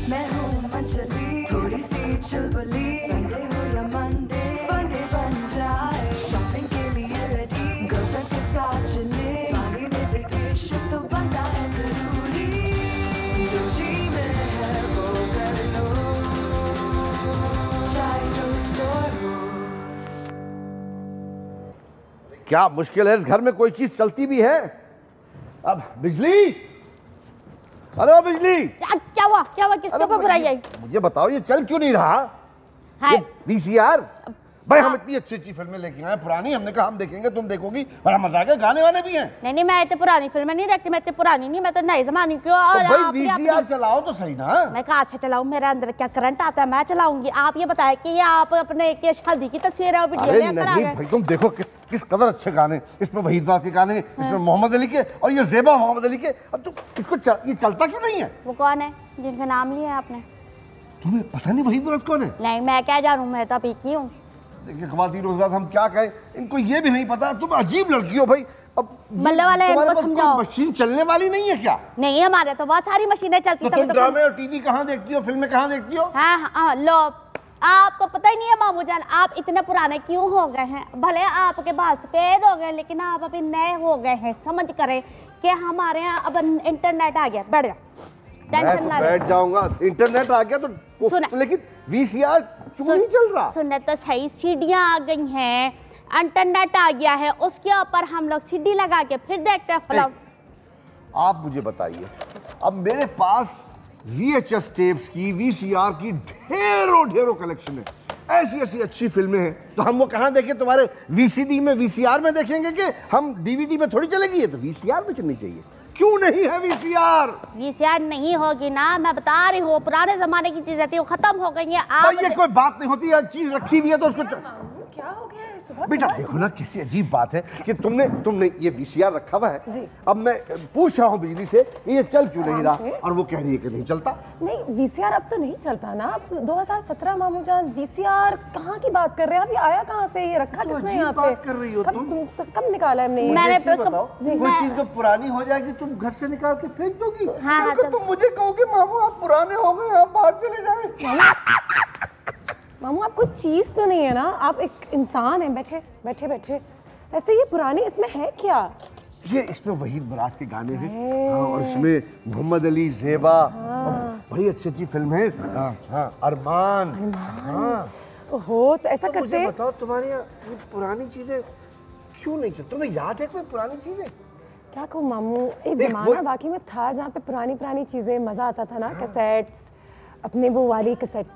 मैं हूँ मंचली, थोड़ी सी चुलबुली, संडे हो या मंडे, फंडे बन जाए, शॉपिंग के लिए रेडी, गर्लफ्रेंड्स के साथ चले, बाली में वेकेशन तो बनता है जरूरी, जो जी में है वो कर लो, चाहे टोस्ट और रोस्ट। क्या मुश्किल है, इस घर में कोई चीज चलती भी है? अब बिजली, अरे बिजली, क्या हुआ किसके ऊपर बुराई आई? मुझे बताओ ये चल क्यों नहीं रहा? है VCR भाई, हम इतनी अच्छी अच्छी फिल्में लेके आए पुरानी, हमने कहा हम देखेंगे, तुम देखोगी, बड़ा मजा आ गया, गाने वाने भी हैं। नहीं मैं इतने पुरानी फिल्में नहीं देखती, मैं इतने पुरानी नहीं, मैं तो नए जमाने की। और तो भाई VCR चलाओ तो सही ना। मैं कहाँ से चलाऊं, मेरे अंदर क्या करंट आता है, मैं चलाऊंगी। आप ये बताएं कि ये आप अपने के शादी की तस्वीर है वीडियो लेकर आ गए। भाई तुम देखो किस कदर अच्छे गाने, इसमें वहीद के गाने, इसमें मोहम्मद अली के, और ये ज़ेबा मोहम्मद अली के। अब तुम इसको ये चलता क्यों नहीं है? वो कौन है जिनका नाम लिया है आपने? तुम्हें पता नहीं वहीद कौन है? नहीं, मैं क्या जानूं, मैं तो अभी की हूँ। देखिए ख्वातीन रोज़ात, हम क्या कहें, इनको ये भी नहीं पता। तुम अजीब लड़की हो भाई। अब मल्ले वाले इनको समझाओ। मशीन चलने वाली नहीं है क्या? नहीं, हमारे तो बहुत सारी मशीनें चलती हैं। तो तुम ड्रामे और टीवी कहाँ देखती हो, फिल्में कहाँ देखती हो? हाँ, लो, आपको पता ही नहीं है मामू जान, आप इतने पुराने क्यों हो गए हैं। भले आपके पास सफेद हो गए, लेकिन आप अभी नए हो गए हैं। समझ करें कि हमारे यहाँ अब इंटरनेट आ गया। बैठ जा, टेंशन ना ले। बैठ जाऊंगा, इंटरनेट आ गया तो, लेकिन VCR क्यों नहीं चल रहा? सुनने तो सही, सीडियाँ आ गई हैं, इंटरनेट आ गया है, उसके ऊपर हम लोग सीडी लगा के फिर देखते हैं फिल्म। आप मुझे बताइए, अब मेरे पास VHS टेप्स की, VCR की ढेरों कलेक्शन है। ऐसी ऐसी अच्छी फिल्में हैं, तो हम वो कहाँ देखें? तुम्हारे VCD में, VCR में देखेंगे कि हम DVD में थोड़ी चलेगी? ये तो VCR में चलनी चाहिए। क्यों नहीं है VCR? VCR नहीं होगी ना, मैं बता रही हूँ, पुराने जमाने की चीजें थी वो खत्म हो गई है। आप ये कोई बात नहीं होती, यार चीज रखी हुई है तो उसको क्या हो गया है? सुबह बेटा देखो ना, कैसी अजीब बात है कि तुमने ये VCR रखा हुआ है। अब मैं पूछ रहा हूँ बिजली से, ये चल क्यों नहीं रहा? और वो कह रही है कि नहीं चलता। नहीं, VCR अब तो नहीं चलता ना। अब 2017 मामू जान, VCR कहाँ की बात कर रहे हैं? अभी आया कहाँ से? ये रखा किसने यहाँ पे? बात कर रही हो तुम? कब निकाला हमने? मैंने कोई चीज जो पुरानी हो जाएगी तुम घर से निकाल के फेंक दोगी? तुम मुझे कहोगे मामू आप पुराने हो गए, आप बाहर चले जाए। मामू आप कोई चीज तो नहीं है ना, आप एक इंसान है। बैठे ऐसे ये पुरानी, इसमें है क्या? ये इसमें वहीद बरात के गाने हैं। और इसमें मोहम्मद अली, ज़ेबा, बड़ी अच्छी फिल्म है। अरमान। ओहो, तो ऐसा करते मुझे बताओ, तुम्हारी ये पुरानी चीजें क्यों नहीं चलती? तुम्हें याद है कोई पुरानी चीजें? क्या कहूँ मामू, एक जमाना वाकई में था जहाँ पे पुरानी चीजें मजा आता था ना। कैसेट्स, अपने वो वाली कैसेट,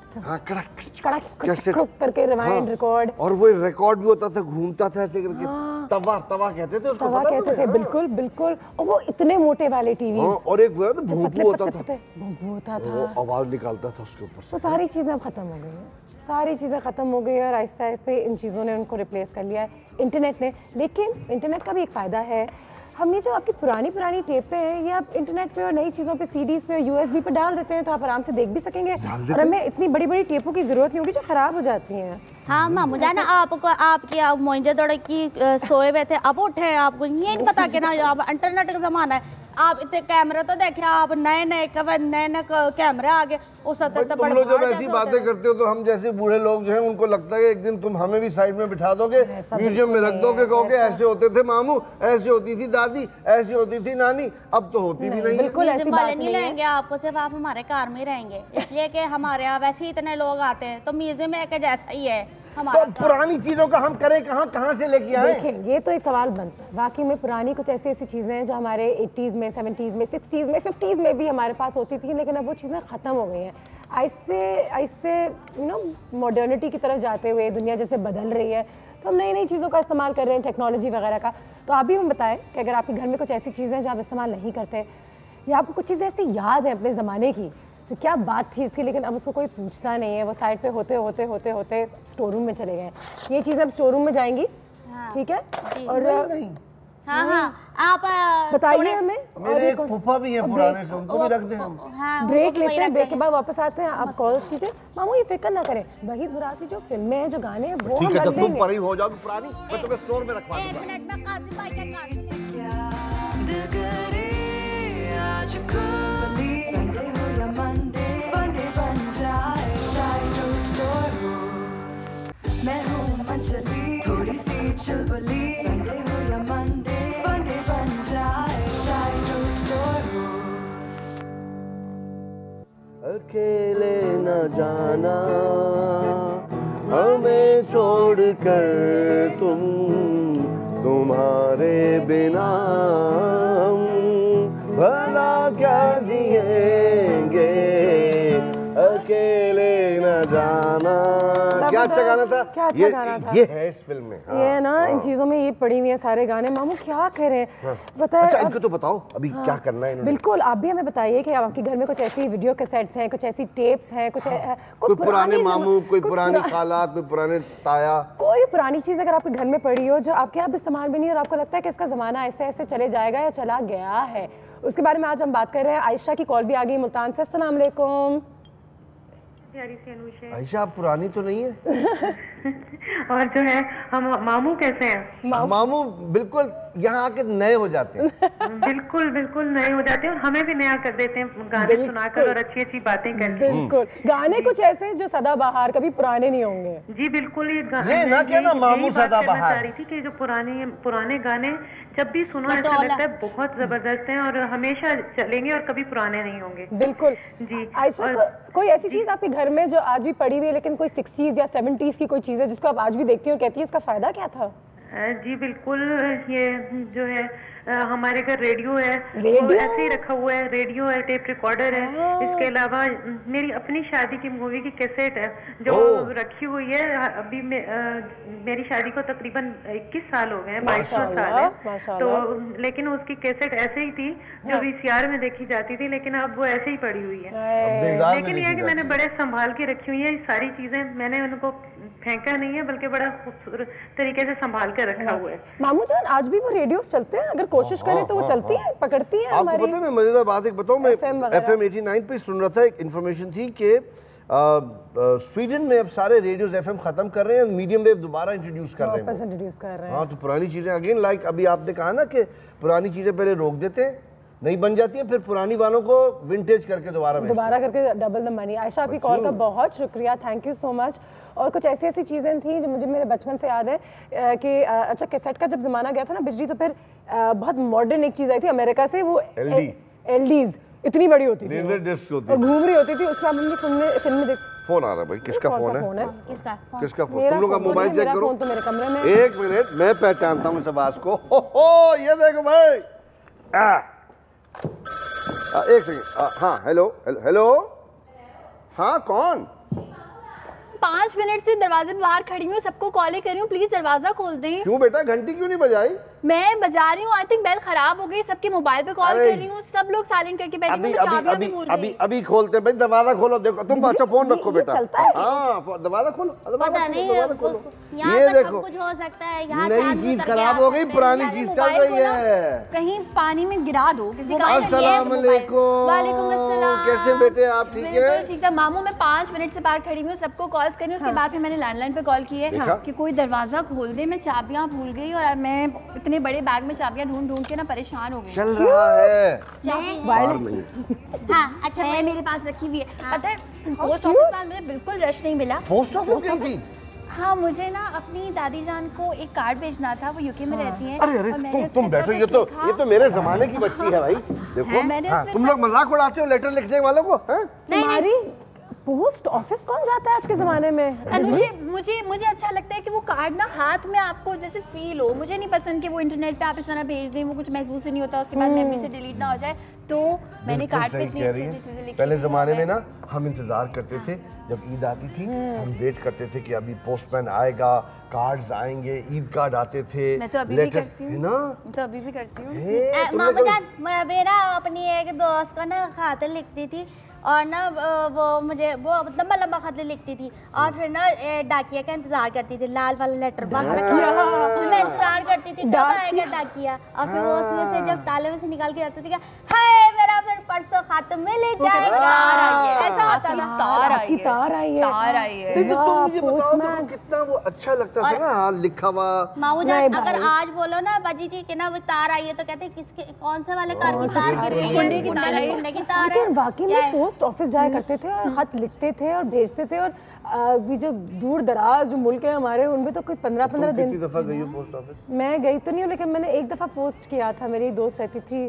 कड़क करके रिवाइंड रिकॉर्ड, और वो रिकॉर्ड भी होता था, घूमता था ऐसे करके। तवा कहते थे उसको। तवा कहते थे, बिल्कुल। और वो इतने मोटे वाले टीवी, और एक वो भोंपू होता था, आवाज निकालता था उसके ऊपर। वो सारी चीजें अब खत्म हो गई हैं। सारी चीज़ें ख़त्म हो गई और आहिस्ता आहिस्ता इन चीज़ों ने उनको रिप्लेस कर लिया है इंटरनेट ने। लेकिन इंटरनेट का भी एक फ़ायदा है, हम ये जो आपकी पुरानी टेपें हैं ये आप इंटरनेट पे और नई चीज़ों पे, CDs पे, USB पे डाल देते हैं, तो आप आराम से देख भी सकेंगे। और हमें इतनी बड़ी बड़ी टेपों की ज़रूरत नहीं होगी जो ख़राब हो जाती हैं। हाँ मामू जान, आपको आपकी मोइंजे दौड़े की सोए हुए थे, अब उठे, आपको ये नहीं पता कि ना अब इंटरनेट का ज़माना है। आप इतने कैमरे तो देखे, आप नए कैमरे आ गए। उस तुम लोग जब ऐसी बातें करते हो तो हम जैसे बूढ़े लोग जो हैं उनको लगता है कि एक दिन तुम हमें भी साइड में बिठा दोगे, म्यूजियम में रख दोगे, कहोगे ऐसे होते थे मामू, ऐसे होती थी दादी, ऐसी होती थी नानी। अब तो होती भी नहीं। बिल्कुल ऐसी बात नहीं लेंगे आपको, सिर्फ आप हमारे कार में रहेंगे, इसलिए कि हमारे यहाँ वैसे ही इतने लोग आते हैं, तो म्यूजियम में जैसा ही है। तो पुरानी चीजों का हम करें कहाँ से लेके आए? देखें, ये तो एक सवाल बनता है। वाकई में पुरानी कुछ ऐसी चीजें हैं जो हमारे 80s में, 70s में, 60s में, 50s में भी हमारे पास होती थी, लेकिन अब वो चीज़ें ख़त्म हो गई हैं। आहिस्ते मॉडर्निटी की तरफ जाते हुए दुनिया जैसे बदल रही है, तो हम नई चीज़ों का इस्तेमाल कर रहे हैं, टेक्नोलॉजी वगैरह का। तो आप भी हम बताएं कि अगर आपके घर में कुछ ऐसी चीज़ें जो आप इस्तेमाल नहीं करते, या आपको कुछ चीज़ें ऐसी याद है अपने ज़माने की, तो क्या बात थी इसकी, लेकिन अब उसको कोई पूछता नहीं है। वो साइड पे होते स्टोर रूम में चले गए। ये चीज़ें अब स्टोर रूम में जाएंगी, ठीक है? और आप बताइए हमें। मेरे एक फूफा भी है पुराने से, उनको भी रख दें हम। ब्रेक लेते हैं, ब्रेक के बाद वापस आते हैं, आप कॉल्स कीजिए। मामू ये फिक्र ना करें, वहीद बुरात की जो फिल्में हैं, जो गाने हैं, वो ठीक है, जब तुम परी हो जाओ पुरानी, मैं तुम्हें स्टोर में रखवा दूंगा। 1 मिनट में काफी बाइक दिल करे आज को संडे हो या मंडे, फंडे अकेले न जाना हमें छोड़कर तुम, तुम्हारे बिना हम भला क्या जिएंगे, अकेले न जाना। क्या अच्छा गाना था, क्या अच्छा गाना था। ये है इस फिल्म में। ये ना इन चीजों में ये पड़ी हुई है सारे गाने। मामू क्या करें बताए। अच्छा इनको तो बताओ अभी क्या करना है इन्होंने। बिल्कुल, आप भी हमें बताइए कि आपके घर में कुछ ऐसी वीडियो कैसेट्स हैं, कुछ ऐसी टेप्स हैं, कुछ कोई पुराने मामू, कोई पुरानी खाला, कोई पुराने ताया, कोई पुरानी चीज अगर आपके घर में पड़ी हो जो आपके अब इस्तेमाल भी नहीं और आपको लगता है कि इसका जमाना ऐसे ऐसे चले जाएगा या चला गया है, उसके बारे में आज हम बात कर रहे हैं। आयशा की कॉल भी आ गई मुल्तान से। अस्सलाम वालेकुम। आयशा आप पुरानी तो नहीं है? और जो है हम मामू कैसे हैं? मामू बिल्कुल यहाँ आके नए हो जाते हैं। बिल्कुल बिल्कुल नए हो जाते हैं और हमें भी नया कर देते हैं गाने सुनाकर और अच्छी अच्छी बातें करके। बिल्कुल, गाने कुछ ऐसे जो सदाबहार कभी पुराने नहीं होंगे। जी बिल्कुल, ये ना क्या ना मामू सदाबहार चाह रही थी कि जो पुराने गाने जब भी सुनो ऐसा लगता है बहुत जबरदस्त हैं और हमेशा चलेंगे और कभी पुराने नहीं होंगे। बिल्कुल जी। आयशा, कोई ऐसी चीज आपके घर में जो आज भी पड़ी हुई है लेकिन कोई 60s या 70s की कोई चीज है जिसको आप आज भी देखती हो और कहती है इसका फायदा क्या था? जी बिल्कुल, ये जो है हमारे घर रेडियो है, रेडियो? वो ऐसे ही रखा हुआ है। रेडियो है, टेप रिकॉर्डर है। इसके अलावा मेरी अपनी शादी की मूवी की कैसेट है जो रखी हुई है। अभी मेरी शादी को तकरीबन 21 साल हो गए हैं, 22 साल है तो, लेकिन उसकी कैसेट ऐसे ही थी जो VCR में देखी जाती थी, लेकिन अब वो ऐसे ही पड़ी हुई है। लेकिन यह कि मैंने बड़े संभाल के रखी हुई है सारी चीजें, मैंने उनको फेंका नहीं है बल्कि बड़ा खूबसूरत तरीके से संभाल के रखा हुआ है। मामू जान, आज भी वो रेडियो चलते हैं? अगर कोशिश करें तो वो चलती है, पकड़ती है आपको हमारी। पता है, मैं मजेदार बात एक बताऊं, मैं FM 89 पे सुन रहा था, एक इन्फॉर्मेशन थी कि स्वीडन में अब सारे रेडियोस FM खत्म कर रहे हैं, मीडियम वेव दोबारा इंट्रोड्यूस कर रहे हैं। हाँ, तो पुरानी चीजें अगेन, लाइक अभी आपने कहा ना कि पुरानी चीजें पहले रोक देते हैं, नहीं बन जाती है, फिर पुरानी वालों को विंटेज करके दोबारा करके डबल द मनी। आयशा, आपकी कॉल का बहुत शुक्रिया, थैंक यू सो मच। और कुछ ऐसी ऐसी चीज़ें थी जो मुझे मेरे बचपन से याद है कि अच्छा कैसेट का जब ज़माना गया था ना बिजली, तो फिर बहुत मॉडर्न एक चीज़ आई थी अमेरिका से, वो LDs इतनी बड़ी होती थी और घूम रही होती थी, उसमें हमने फिल्म देख। फोन आ रहा है भाई, किसका फोन है? किसका फोन? तुम लोग का मोबाइल चेक करो। तो मेरे कमरे में। एक मिनट, मैं पहचानता हूँ इस आवाज को। हो ये देखो भाई, एक सेकंड। हाँ, हेलो, हाँ कौन? 5 मिनट से दरवाजे पे बाहर खड़ी हूँ, सबको कॉल कर रही हूँ, प्लीज दरवाजा खोल दें। क्यों बेटा, घंटी क्यों नहीं बजाई? मैं बजा रही हूँ, आई थिंक बेल खराब हो गई, सबके मोबाइल पे कॉल कर रही हूँ, सब लोग साइलेंट करके बैठे हैं। अभी खोलते हैं भाई, दरवाजा खोलो। देखो तुम अच्छा फोन रखो बेटा। हाँ, दरवाजा खोलो, पता नहीं, यहाँ ये पर देखो सब कुछ हो सकता है। यहाँ नई चीज खराब हो गई, पुरानी चीज चल रही है। कहीं पानी में गिरा दो किसी का। अस्सलाम वालेकुम। वालेकुम अस्सलाम। कैसे बेटे आप? ठीक है, ठीक है मामू। मैं 5 मिनट से बाहर खड़ी हूँ, सबको कॉल्स करी, उसके बाद फिर मैंने लैंडलाइन पे कॉल की है कि कोई दरवाजा खोल दे। मैं चाबियां भूल गई और मैं इतने बड़े बैग में चाबियां ढूंढ के ना परेशान हो गई। चल रहा है हाँ, अच्छा मैं मेरे पास रखी हुई है। पता है पोस्ट ऑफिस में मुझे बिल्कुल रश नहीं मिला। पोस्ट ऑफिस गई थी? हाँ, मुझे ना अपनी दादी जान को एक कार्ड भेजना था, वो यूके में रहती हैं। अरे तुम बैठो, ये तो मेरे जमाने की बच्ची है भाई। देखो तुम लोग मजाक उड़ाते हो लेटर लिखने वालों को। तुम्हारी पोस्ट ऑफिस कौन जाता है आज के जमाने में? मुझे अच्छा लगता है कि वो कार्ड ना हाथ में आपको जैसे फील हो। मुझे नहीं पसंद कि वो इंटरनेट पे आप इस तरह भेज दें, वो कुछ महसूस ही नहीं होता, उसके बाद मेमोरी से डिलीट ना हो जाए। तो मैंने कार्ड पे इतनी अच्छी चीजें लिखी। पहले जमाने में ना हम इंतजार करते थे, जब ईद आती थी हम वेट करते थे कि अभी पोस्टमैन आएगा, कार्ड्स आएंगे, ईद कार्ड आते थे। मैं तो अभी भी करती हूँ ना, तो अभी भी करती हूँ। मामू जान, मैं ना अपनी एक दोस्त को ना खाते लिखती थी और ना वो मुझे वो लंबा लंबा खत लिखती थी और फिर ना डाकिया का इंतजार करती थी, लाल वाला लेटर बॉक्स मैं इंतजार करती थी कब आएगा डाकिया। और फिर वो उसमें से जब ताले में से निकाल के जाती थी, क्या हाय मेरा फिर परसों खत मिल जाएगा, ऐसा होता था। तार आई है। तुम मुझे बताओ तो कितना वो अच्छा लगता था ना लिखा हुआ। मामू जान, अगर आज बोलो ना बाजी जी के ना वो तार आई है तो कहते किसके, कौन से वाले कार की तार गिर गई है? गुंडे की तार है, गुंडे की तार है। वाकई में पोस्ट ऑफिस जाया करते थे और खत लिखते थे और भेजते थे। और भी जो दूर दराज जो मुल्क है हमारे, उनमें तो कोई 15-15 दिन। कितनी दफा गई हो पोस्ट ऑफिस? मैं गई तो नहीं हूँ, लेकिन मैंने एक दफा पोस्ट किया था, मेरी दोस्त रहती थी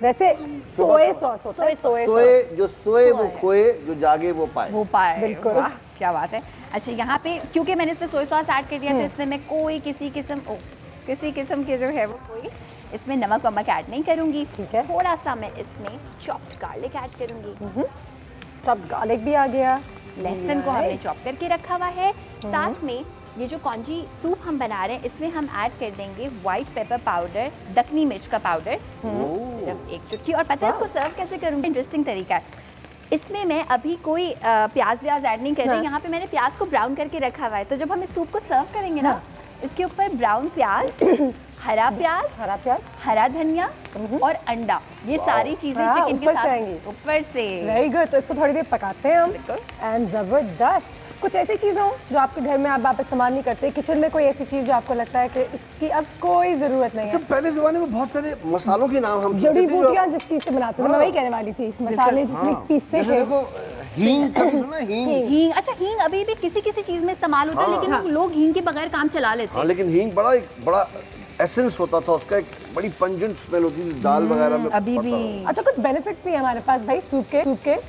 वैसे सोए सॉस होता है, सोए सोए जो सोए वो खोए, जो जागे वो पाए। वो पाए। बिल्कुल। वाह, क्या बात है। अच्छा यहाँ पे क्योंकि मैंने इसमें सोया सॉस ऐड कर दिया तो इसमें मैं कोई किसी किस्म के जो है वो कोई इसमें नमक वमक ऐड नहीं करूँगी। ठीक है। थोड़ा सा मैं इसमें चॉप्ड गार्लिक ऐड करूँगी। चॉप्ड गार्लिक भी आ गया, लहसुन को हमने चॉप करके रखा हुआ है। साथ में ये जो कॉन्जी सूप हम बना रहे हैं इसमें हम ऐड कर देंगे व्हाइट पेपर पाउडर, दखनी मिर्च का पाउडर, सिर्फ 1 चुटकी। और पता है इसको सर्व कैसे करूँगी? इंटरेस्टिंग तरीका है। इसमें मैं अभी कोई प्याज व्याज ऐड नहीं कर रही। यहाँ पे मैंने प्याज को ब्राउन करके रखा हुआ है, तो जब हम इस सूप को सर्व करेंगे ना, इसके ऊपर ब्राउन प्याज, हरा प्याज, हरा धनिया और अंडा, ये सारी चीजें चिकन के साथ ऊपर से। Very good. तो इसको थोड़ी देर पकाते हैं हम। एंड जबरदस्त। कुछ ऐसी चीज़ें हो जो आपके घर में आप इस्तेमाल नहीं करते, किचन में कोई ऐसी चीज़ जो आपको लगता है कि इसकी अब कोई ज़रूरत नहीं है? तो पहले ज़माने में बहुत सारे मसालों के नाम हम जड़ी बूटियाँ जिस चीज़ से बनाते थे, मैं वही कहने वाली थी, मसाले जिसमें पीसते थे। देखो हींग, कभी सुना हींग? हींग, अच्छा हींग अभी भी किसी चीज में इस्तेमाल होता है, लेकिन लोग हींग के बगैर काम चला लेते हैं। लेकिन हींग बड़ा एसेंस होता था उसका, एक बड़ी पंजेंट स्मेल होती थी दाल वगैरह में। अभी भी। अच्छा, कुछ बेनिफिट्स भी है हमारे पास भाई सूप के।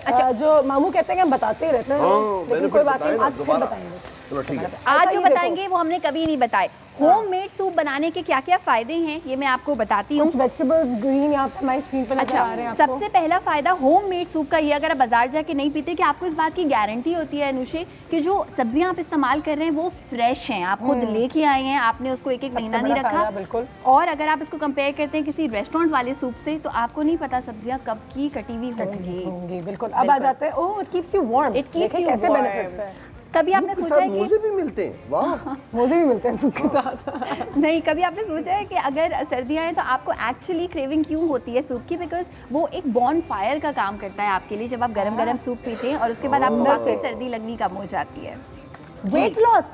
अच्छा, जो मामू कहते हैं कि हम बताते ही रहते हैं, लेकिन कोई बात नहीं, आज फिर बताएंगे। चलो ठीक है। आज जो बताएंगे वो हमने कभी नहीं बताए। होममेड सूप बनाने के क्या-क्या फायदे हैं ये मैं आपको बताती हूँ। कुछ वेजिटेबल्स ग्रीन यहाँ पे हमारी स्क्रीन पर नजर आ रहे हैं आपको। सबसे पहला फायदा होममेड सूप का ये, अगर आप बाजार जाके नहीं पीते, कि आपको इस बात की गारंटी होती है अनुषे कि जो सब्जियां आप इस्तेमाल कर रहे हैं वो फ्रेश हैं, आप खुद लेके आए हैं, आपने उसको एक महीना नहीं रखा। बिल्कुल। और अगर आप इसको कंपेयर करते हैं किसी रेस्टोरेंट वाले सूप से, तो आपको नहीं पता सब्जियां कब की कटी हुई होंगी। बिल्कुल। अब आ जाते हैं, oh it keeps you warm. It keeps you कैसे वार्म। बेनिफिट्स हैं? कभी आपने सोचा है कि मोजे भी मिलते हैं? वाह, मोजे भी मिलते हैं सूप के साथ। नहीं, कभी आपने सोचा है कि अगर सर्दियाँ हैं तो आपको एक्चुअली क्रेविंग क्यों होती है सूप की? बिकॉज वो एक बॉन फायर का काम करता है आपके लिए। जब आप गरम गरम सूप पीते हैं और उसके बाद आपको वाकई सर्दी लगनी कम हो जाती है। Weight loss.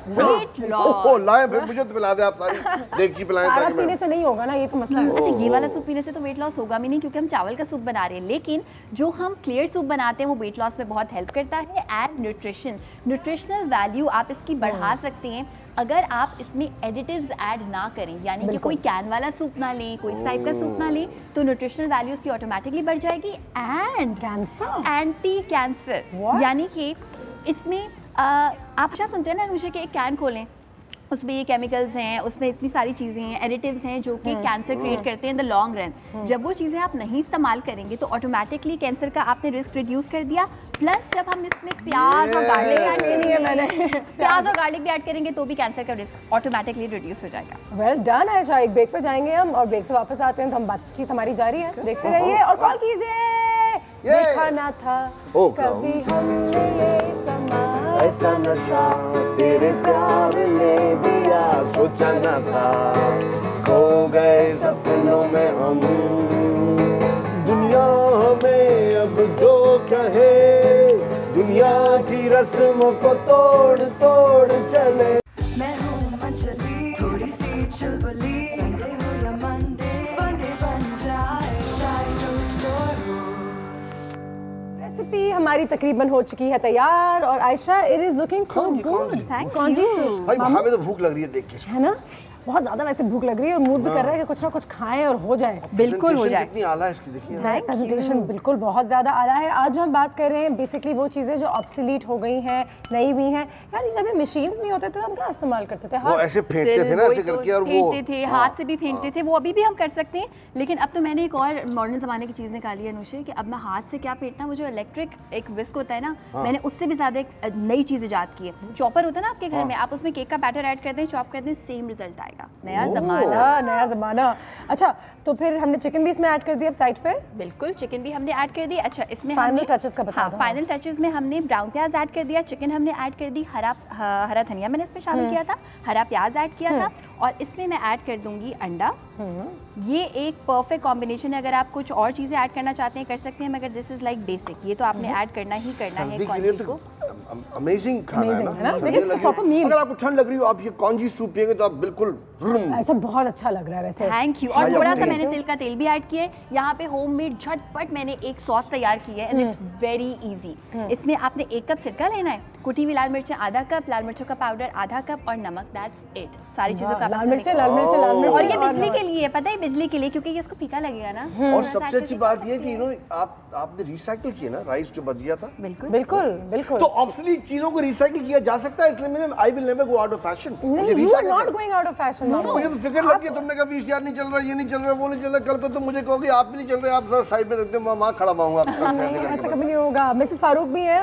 ओह लाए, फिर मुझे तो पिला दे आप सारी देख पिलाएं सारा ताकि मैं। पीने से नहीं होगा ना, ये तो मसला है। अच्छा, ये वाला सूप पीने से तो वेट लॉस होगा भी नहीं, क्योंकि हम चावल का सूप बना रहे हैं। लेकिन जो हम क्लियर सूप बनाते हैं वो वेट लॉस में बहुत हेल्प करता है। एंड न्यूट्रिशनल वैल्यू आप इसकी बढ़ा सकते हैं अगर आप इसमें एडिटिव्स ऐड ना करें, यानी कि कोई कैन वाला सूप ना लें, कोई इस टाइप का सूप ना लें, तो न्यूट्रिशनल वैल्यू उसकी ऑटोमेटिकली बढ़ जाएगी। एंड एंटी कैंसर, यानी कि इसमें आप अच्छा सुनते हैं ना अनुषा कि एक कैन खोलें, उसमें ये केमिकल्स हैं, उसमें इतनी सारी चीज़ें हैं, एडिटिव्स हैं जो कि कैंसर क्रिएट करते हैं इन द लॉन्ग रन। जब वो चीज़ें आप नहीं इस्तेमाल करेंगे तो ऑटोमेटिकली कैंसर का आपने रिस्क रिड्यूस कर दिया। प्लस जब हम इसमें प्याज और गार्लिक ऐड करेंगे, प्याज और गार्लिक भी ऐड करेंगे तो भी कैंसर का रिस्क ऑटोमेटिकली रिड्यूस हो जाएगा। वेल डन है। एक ब्रेक पे जाएंगे हम, और ब्रेक से वापस आते हैं तो हम बातचीत हमारी जारी है, देखते रहिए और कॉल कीजिए। देखा ना था कभी हमने ये समा, ऐसा नशा तेरे प्यार ने दिया, सोचा न था, खो गए सपनों में हम, दुनिया हमें अब जो कहे, दुनिया की रस्मों को तोड़ तोड़ चले। मैं हूँ मंचली, थोड़ी सी चुलबुली, संडे हो या मंडे, फंडे बन जाए, शायद स्टोर। रेसिपी हमारी तकरीबन हो चुकी है तैयार, और Ayesha it is looking so good. Thank you. भाई हमें तो भूख लग रही है देख के, है ना, बहुत ज्यादा वैसे भूख लग रही है और मूड भी कर रहा है कि कुछ ना कुछ खाएं और हो जाए। बिल्कुल हो जाए। कितनी आला है इसकी, देखिए प्रेजेंटेशन बिल्कुल बहुत ज़्यादा आला है। आज जो हम बात कर रहे हैं बेसिकली वो चीज़ें जो ऑब्सोलीट हो गई हैं, नई भी हैं। यानी जब ये मशीन्स नहीं होते तो हम क्या इस्तेमाल करते थे? वो ऐसे फेंटते थे ना, ऐसे करके, और वो फेंटते थे, हाथ से भी फेंटते थे। वो अभी भी हम कर सकते हैं, लेकिन अब तो मैंने एक और मॉडर्न ज़माने की चीज़ निकाली है अनुषे, कि अब मैं हाथ से क्या फेंटना, वो जो इलेक्ट्रिक एक विस्क होता है ना, मैंने उससे भी ज़्यादा एक नई चीज़ ईजाद की है। चॉपर होता है ना आपके घर में, आप उसमें केक का बैटर ऐड करते हैं, चॉप करते हैं, सेम रिजल्ट आएगा। नया ज़माना। अच्छा, तो फिर हमने चिकन भी इसमें ऐड कर दिया अब साइड पे। बिल्कुल, चिकन भी हमने ऐड कर दी। अच्छा, इसमें फाइनल टचेस का बता दो। फाइनल टचेस में हमने ब्राउन प्याज ऐड कर दिया, चिकन हमने ऐड कर दी, हरा धनिया मैंने इसमें शामिल किया था, हरा प्याज ऐड किया था, और इसमें मैं ऐड कर दूंगी अंडा। ये एक परफेक्ट कॉम्बिनेशन है। अगर आप कुछ और चीज़ें ऐड करना चाहते हैं कर सकते हैं, मगर दिस इज लाइक बेसिक, ये तो आपने ऐड करना ही करना है। कॉन्जी को अमेजिंग खाना है ना, लेकिन प्रॉपर मील। अगर आपको ठंड लग रही हो, आप ये कॉन्जी सूप पिएंगे तो आप बिल्कुल अच्छा, बहुत अच्छा लग रहा है वैसे। Thank you. और थोड़ा सा मैंने तिल का तेल भी ऐड किया है। यहाँ पे होममेड झटपट मैंने एक सॉस तैयार की है एंड इट्स वेरी इजी। इसमें आपने 1 कप सिरका लेना है, कुटी हुई लाल मिर्चें आधा कप, लाल मिर्चों का पाउडर आधा कप और नमक, दैट्स इट। सारी चीजों का लाल मिर्च और ये बिजली के लिए, पता है बिजली के लिए, क्योंकि ये इसको फीका लगेगा ना। और सबसे अच्छी बात ये कि आपने रिसाइकिल किया ना राइस जो बच गया था। बिल्कुल बिल्कुल बिल्कुल। तो ऑब्सोलीट चीजों को रिसाइकिल किया जा सकता है, इसलिए मैंने I will never go out of fashion. You are not going out of fashion. मुझे तो फिक्र लग गई, तुमने कहा वीसीआर नहीं चल रहा, ये नहीं चल रहा, वो नहीं चल रहा, कल को तुम मुझे कहोगे आप भी नहीं चल रहे, आप सर साइड में रखते, मैं वहां खड़ा रहूंगा। नहीं, ऐसा कभी नहीं होगा। मिसेस फारूक भी हैं,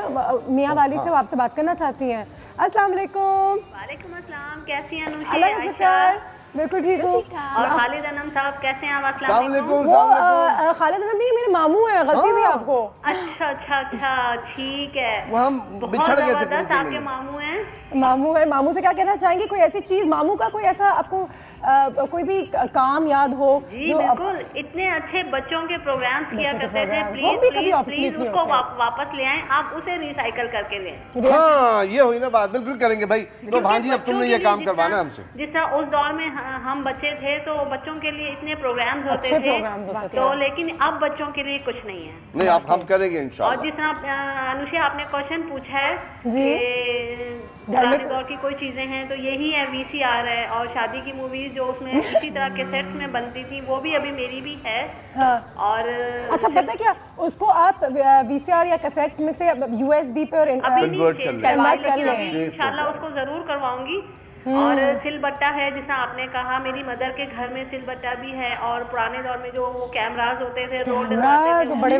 मियां वाली से आपसे बात करना चाहती हैं। अस्सलाम वालेकुम। वालेकुम अस्सलाम, कैसी हैं अनुषा? अल्लाह का शुक्र, बिल्कुल ठीक हूँ। और खालिद अनम साहब कैसे हैं आप? अस्सलाम वालेकुम। वो खालिद अनम नहीं, मेरे मामू हैं, गलती हुई आपको। अच्छा अच्छा अच्छा, ठीक है। वो हम बिछड़ गए थे। आपके मामू हैं? मामू है। मामू से क्या कहना चाहेंगे? कोई ऐसी चीज मामू का कोई ऐसा आपको कोई भी काम याद हो? जी बिल्कुल, इतने अच्छे बच्चों के प्रोग्राम्स किया करते थे, प्लीज उसको वापस ले आएं, आप उसे रिसाइकल करके लें। हाँ ये हुई ना बात, बिल्कुल करेंगे भाई। तो भांजी अब तुमने ये काम करवाना हमसे। जिस तरह उस दौर में हम बच्चे थे तो बच्चों के लिए इतने प्रोग्राम्स होते थे, तो लेकिन अब बच्चों के लिए कुछ नहीं है। नहीं, अब हम करेंगे इंशाल्लाह। और जिस तरह अनुषा आपने क्वेश्चन पूछा है जी, दौर की कोई चीजें हैं, तो यही है वीसीआर है, और शादी की मूवीज जो उसमें इसी तरह के सेट्स में बनती थी वो भी अभी मेरी भी है। हाँ। और अच्छा, पता है क्या, उसको आप वीसीआर या कैसेट में से यूएसबी पे और कन्वर्ट कर लें। इंशाल्लाह उसको जरूर करवाऊंगी। और सिलबट्टा है, जिसना आपने कहा, मेरी मदर के घर में सिलबट्टा भी है, और पुराने दौर में जो वो कैमरास होते थे, बड़े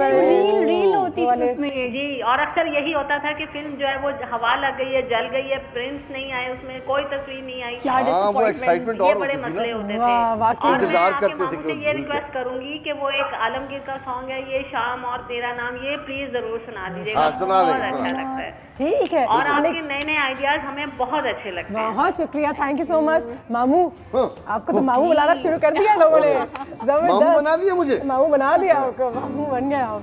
रील होती थी उसमें। जी, और अक्सर यही होता था कि फिल्म जो है वो हवा लग गई है, जल गई है, प्रिंट्स नहीं आए, उसमें कोई तस्वीर नहीं आई। वो एक्साइटमेंट ये बड़े मसले होते थे। और मैं आपके मामू से ये रिक्वेस्ट करूंगी कि वो एक आलमगीर का सॉन्ग है, ये शाम और तेरा नाम, ये प्लीज जरूर सुना दीजिएगा, बहुत अच्छा लगता है। ठीक है। और आपके नए नए आइडियाज हमें बहुत अच्छे लगते हैं। बहुत शुक्रिया, थैंक यू सो मच। मामू, आपको तो मामू बुलाना शुरू कर दिया लोगों ने। मामू बना दिया मुझे। मामू बना दिया आपको, मामू बन गया आप।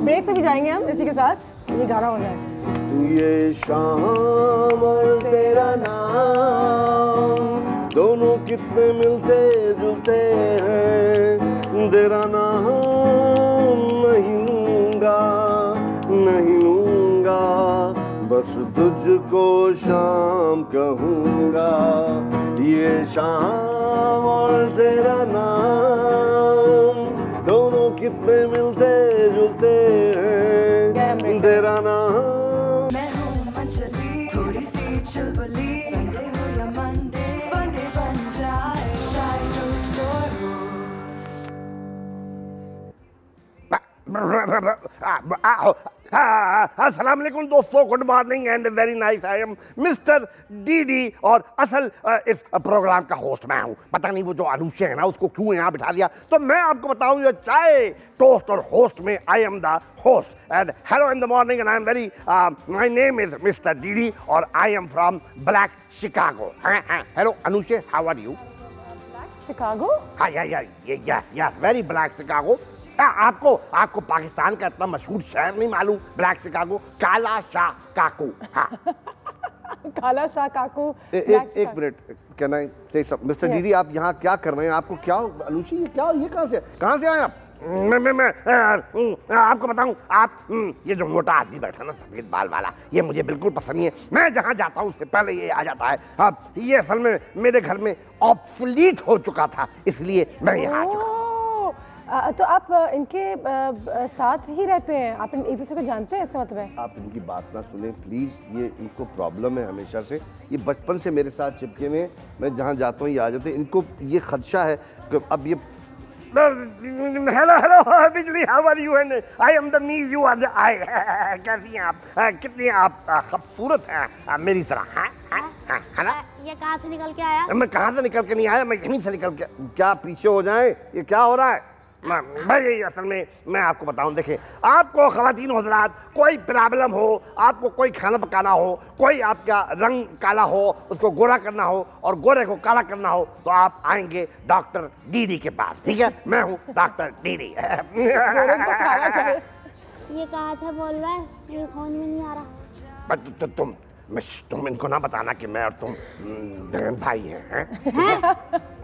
ब्रेक पे भी जाएंगे हम इसी के साथ, ये गाना हो जाए। ये शाम और तेरा नाम दोनों कितने मिलते जुलते हैं, तेरा नाम नहीं लूंगा, नहीं लूंगा, बस तुझको शाम कहूँगा। ये शाम और तेरा नाम दोनों कितने मिलते जुलते हैं, तेरा नाम। मैं हूँ मंचली, थोड़ी सी चुलबुली, संडे हो या मंडे, फंडे बन जाए, शाय टोस्ट और रोस्ट। अस्सलाम वालेकुम दोस्तों, good morning and very nice. I am mister DD और असल इस प्रोग्राम का होस्ट मैं हूँ। पता नहीं वो जो अनुषा है ना उसको क्यों यहाँ बिठा दिया, तो मैं आपको बताऊँ ये चाय टोस्ट और होस्ट में I am the host and hello in the morning and I am very my name is mister DD और I am from black Chicago. Hello Anusha, how are you? Chicago? हाँ या वेरी ब्लैक शिकागो। आपको पाकिस्तान का इतना मशहूर शहर नहीं मालूम? ब्लैक शिकागो, काला शाह काकू। हाँ। काला शाह काकू। एक मिनट, कैन आई से सम? मिस्टर डीडी, आप यहाँ क्या कर रहे हैं? आपको क्या अनुषी, ये क्या, ये कहाँ से आए आप? मैं आपको बताऊं, आप ये जो मोटा आदमी बैठा ना सफेद बाल वाला, ये मुझे बिल्कुल पसंद नहीं है। मैं जहाँ जाता हूँ उससे पहले ये आ जाता है। अब ये असल में मेरे घर में ऑब्सोलीट हो चुका था, इसलिए मैं यहाँ आ चुका। तो आप इनके साथ ही रहते हैं, आप एक दूसरे को जानते हैं, इसका मतलब है? आप इनकी बात ना सुने प्लीज, ये इनको प्रॉब्लम है हमेशा से, ये बचपन से मेरे साथ चिपके हुए, मैं जहाँ जाता हूँ ये आ जाते हैं। इनको ये खदशा है कि अब ये hello Bijli, how are you? And I am the me, you are the I. कैसी हैं आप? कितनी आप खूबसूरत हैं मेरी तरह, है ना? ये कहाँ से निकल के आया? मैं कहाँ से निकल के नहीं आया, मैं यहीं से निकल के। क्या पीछे हो जाए, ये क्या हो रहा है? भाई असल में मैं आपको बताऊं, देखिए, आपको ख़वातीन हज़रात कोई प्रॉब्लम हो, आपको कोई खाना पकाना हो, कोई आपका रंग काला हो, उसको गोरा करना हो और गोरे को काला करना हो, तो आप आएंगे डॉक्टर डीडी के पास। ठीक है, मैं हूँ डॉक्टर डीडी। ये कहाँ से बोल रहा है? ये समझ में नहीं आ रहा। तुम इनको ना बताना कि मैं और तुम बहन भाई हैं?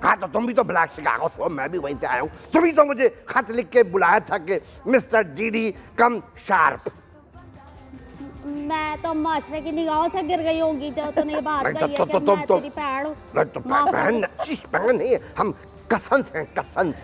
हाँ तो तुम भी तो ब्लैक शिकागो से हो, मैं भी वहीं से आया हूँ। तुम्ही तो मुझे खत लिख के बुलाया था कि मिस्टर डीडी कम शार्प। मैं तो माशरे की निगाहों से गिर गई होंगी जब तूने ये बात कही है कि मैं तेरी बहन हूँ। बहन नहीं है, हम कजन्स हैं, कजन्स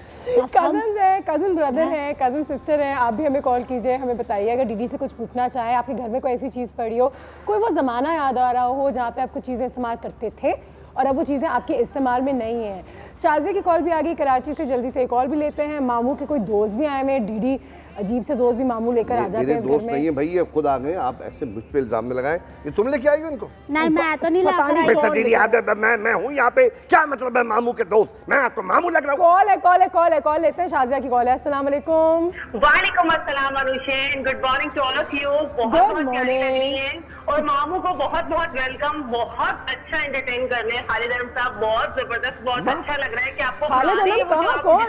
हैं, कजन ब्रदर हैं, कजन सिस्टर हैं। आप भी हमें कॉल कीजिए, हमें बताइए अगर डीडी से कुछ पूछना चाहे, आपके घर में कोई ऐसी चीज़ पड़ी हो, कोई वो ज़माना याद आ रहा हो जहाँ पे आप कुछ चीज़ें इस्तेमाल करते थे और अब वो चीज़ें आपके इस्तेमाल में नहीं हैं। शाज़िया की कॉल भी आ गई कराची से, जल्दी से एक कॉल भी लेते हैं। मामू के कोई दोस्त भी आए हुए हैं, डीडी अजीब से दोस्त भी मामू लेकर आ जाते हैं। दोस्त नहीं है भाई, ये खुद आ गए। आप ऐसे मुझ पे इल्जाम में लगाएं, ये तुम लेके आई हो इनको? नहीं मैं तो नहीं ला कर आई। मैं हूँ यहाँ पे, क्या मतलब है मामू के दोस्त? मैं आपको मामू लग रहा हूँ। कॉल लेते हैं। शाज़िया की कॉल है। अस्सलाम वालेकुम। वालेकुम अस्सलाम Anushen, good morning to all of you. बहुत मॉर्निंग। और मामू को बहुत बहुत वेलकम। बहुत अच्छा एंटरटेन कर रहे हैं खालिद अहमद साहब, बहुत जबरदस्त, बहुत अच्छा लग रहा है कि आपको कौन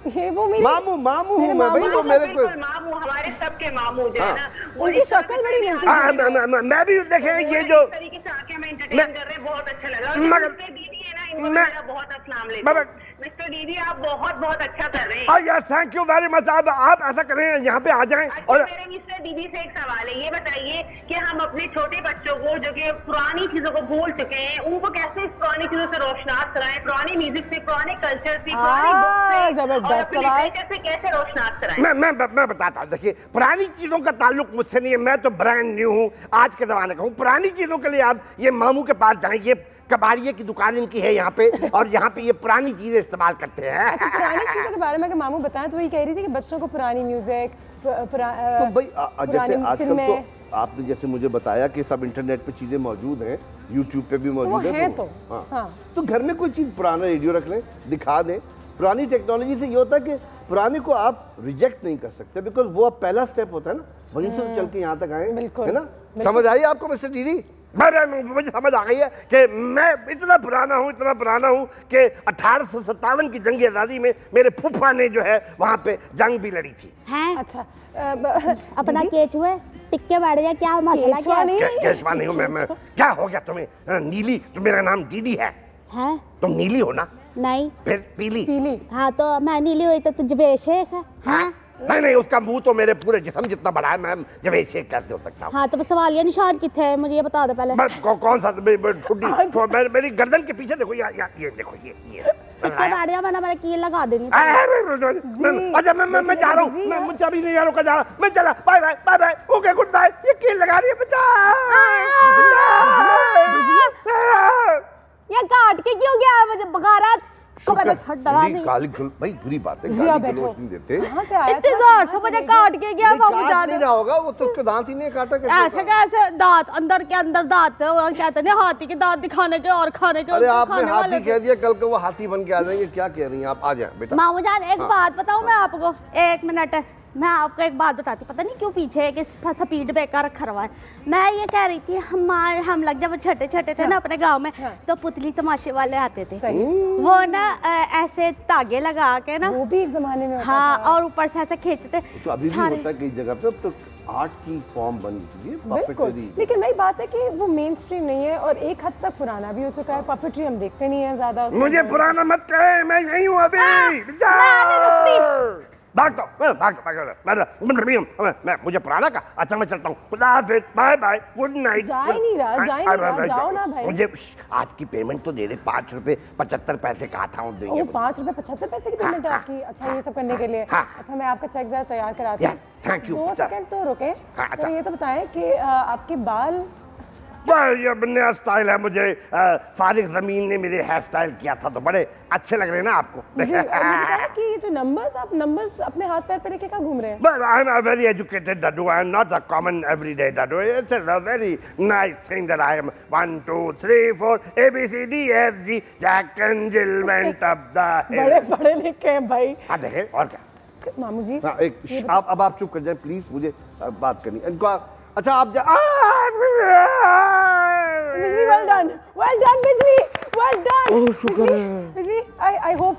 ये वो मेरी मामू मैं भाई, वो मेरे को मामू, हमारे सबके मामू जो है ना, उनकी शक्ल बड़ी मिलती है। मैं भी देखे ये जो तरीके से आके हमें एंटरटेन कर रहे हैं, बहुत अच्छा लगा। और दीदी है ना, इनको मेरा बहुत अस्सलाम वालेकुम। मिस्टर दीदी आप बहुत बहुत अच्छा कर रहे हैं। यार थैंक यू वेरी मच। आप ऐसा करें, यहाँ पे आ जाएं। और मेरे मिस्टर दीदी से एक सवाल है, ये बताइए कि हम अपने छोटे बच्चों को जो कि पुरानी चीजों को भूल चुके हैं, उनको कैसे पुरानी चीजों से रोशनास कराएं, पुरानी म्यूजिक से, पुराने कल्चर से, पुरानी बुक से, से कैसे रोशनास कराएं? मैं बताता हूँ। देखिए, पुरानी चीजों का ताल्लुक मुझसे नहीं है, मैं तो ब्रांड न्यू हूँ, आज के जमाने का हूँ। पुरानी चीजों के लिए आप ये मामू के पास जाएं, ये कबाड़िए की दुकान इनकी है यहाँ पे, और यहाँ पे ये पुरानी चीजें इस्तेमाल करते हैं। अच्छा, पुरानी चीजों के बारे में अगर मामू बताएं तो वही कह रही थी कि बच्चों को पुरानी म्यूजिक, तो भाई जैसे आजकल तो आपने जैसे मुझे बताया कि सब इंटरनेट पे चीजें मौजूद हैं, यूट्यूब पे भी मौजूद है, तो घर में कोई चीज पुराना रेडियो रख लें, दिखा दें। पुरानी टेक्नोलॉजी से ये होता है कि पुराने को आप रिजेक्ट नहीं कर सकते, बिकॉज वो अब पहला स्टेप होता है ना, वहीं से चल के यहाँ तक आए, है ना? समझ आई आपको मिस्टर दीदी? मुझे समझ आ गई है कि मैं इतना पुराना हूँ कि 1857 की जंग आज़ादी में मेरे फूफा ने जो है वहाँ पे जंग भी लड़ी थी। हैं? अच्छा अपना केचुआ है, टिक्के बैठ गया, क्या मसला? केचुआ नहीं, केचुआ नहीं हूँ मैं। क्या हो गया तुम्हें? नीली, तो मेरा नाम डीडी है। हैं? तुम नीली हो ना? नहीं। फिर पीली? हाँ तो मैं नीली हुई तो तुझे शेख है। हाँ? नहीं, उसका मुंह तो मेरे पूरे जिस्म जितना बड़ा है, मैं जब ऐसे कैसे हो सकता हूँ? हाँ तो सवाल ये निशान किथे है, मुझे ये बता दे पहले। बस कौन सा? मेरी गर्दन के पीछे देखो, ये देखो, ये मैंने कील लगा देनी। अच्छा मैं जा रहा हूँ, मैं मुझे अभी नहीं जा रहा, मैं चला, bye bye bye bye, okay good bye. ये कील लगा रही है, बचा ये काट के क्यों गया? मुझे बगारा काली भाई बुरी बात है, गाली देते मुझे काट के गया। नहीं रहा होगा, वो तो उसके दांत ही नहीं काटा। ऐसे कैसे दांत? अंदर के अंदर दांत कहते हैं हाथी के दांत दिखाने के और खाने के। अरे आपने हाथी कह दिया, कल को वो हाथी बन के आ जाएंगे। क्या कह रही हैं आप? आ जाए बेटा। मामू जान एक बात बताऊं मैं आपको, एक मिनट मैं आपको एक बात बताती, पता नहीं क्यों पीछे एक स्पीड ब्रेकर रखा हुआ है। मैं ये कह रही थी, हम लोग जब छोटे छोटे थे ना अपने गांव में, तो पुतली तमाशे वाले आते थे, वो ना ऐसे तागे लगा के ना, वो भी एक जमाने में हाँ, और ऊपर से ऐसे खींचते थे। तो अभी भी होता है कई जगह पे, अब तो आर्ट की फॉर्म बन चुकी है पपेट्री। लेकिन वही बात है कि वो मेन स्ट्रीम नहीं है और एक हद तक पुराना भी हो चुका है। पपेट्री हम देखते नहीं है ज्यादा। मुझे पुराना मत कहे, मैं यही हूँ अभी। मुझे पुराना का। अच्छा मैं चलता हूँ, खुदा हाफिज़, बाय बाय, गुड नाइट। जा ही नहीं रहा, जाओ ना भाई। मुझे आज की पेमेंट तो दे दे, 5 रुपए 75 पैसे कहा था। 5 रुपए 75 पैसे की पेमेंट है आपकी? अच्छा, ये सब करने के लिए। अच्छा मैं आपका चेक जरा तैयार कराती हूँ। Thank you. 2 सेकंड तो रुके। तो ये तो बताएं कि आपके बाल, ये नया स्टाइल है, मुझे फारिग जमीन ने मेरे हेयर स्टाइल किया था, तो बड़े अच्छे लग रहे हैं ना आपको? मुझे बताया कि ये जो नंबर्स, आप नंबर्स अपने हाथ पैर पे लेके क्या घूम रहे हैं? But I'm a very educated dadu. I'm not a common everyday dadu. It's a very nice thing that I am 1 2 3 4 A B C D F G Jack and Jill went up the hill. बड़े पढ़े लिखे हैं भाई। हाँ देखें, और क्या मामू जी? हाँ, अब आप चुप कर जाए प्लीज, मुझे बात करनी इनको। अच्छा आप बिजली, well done बिजली, well done। शुक्र है बिजली, I hope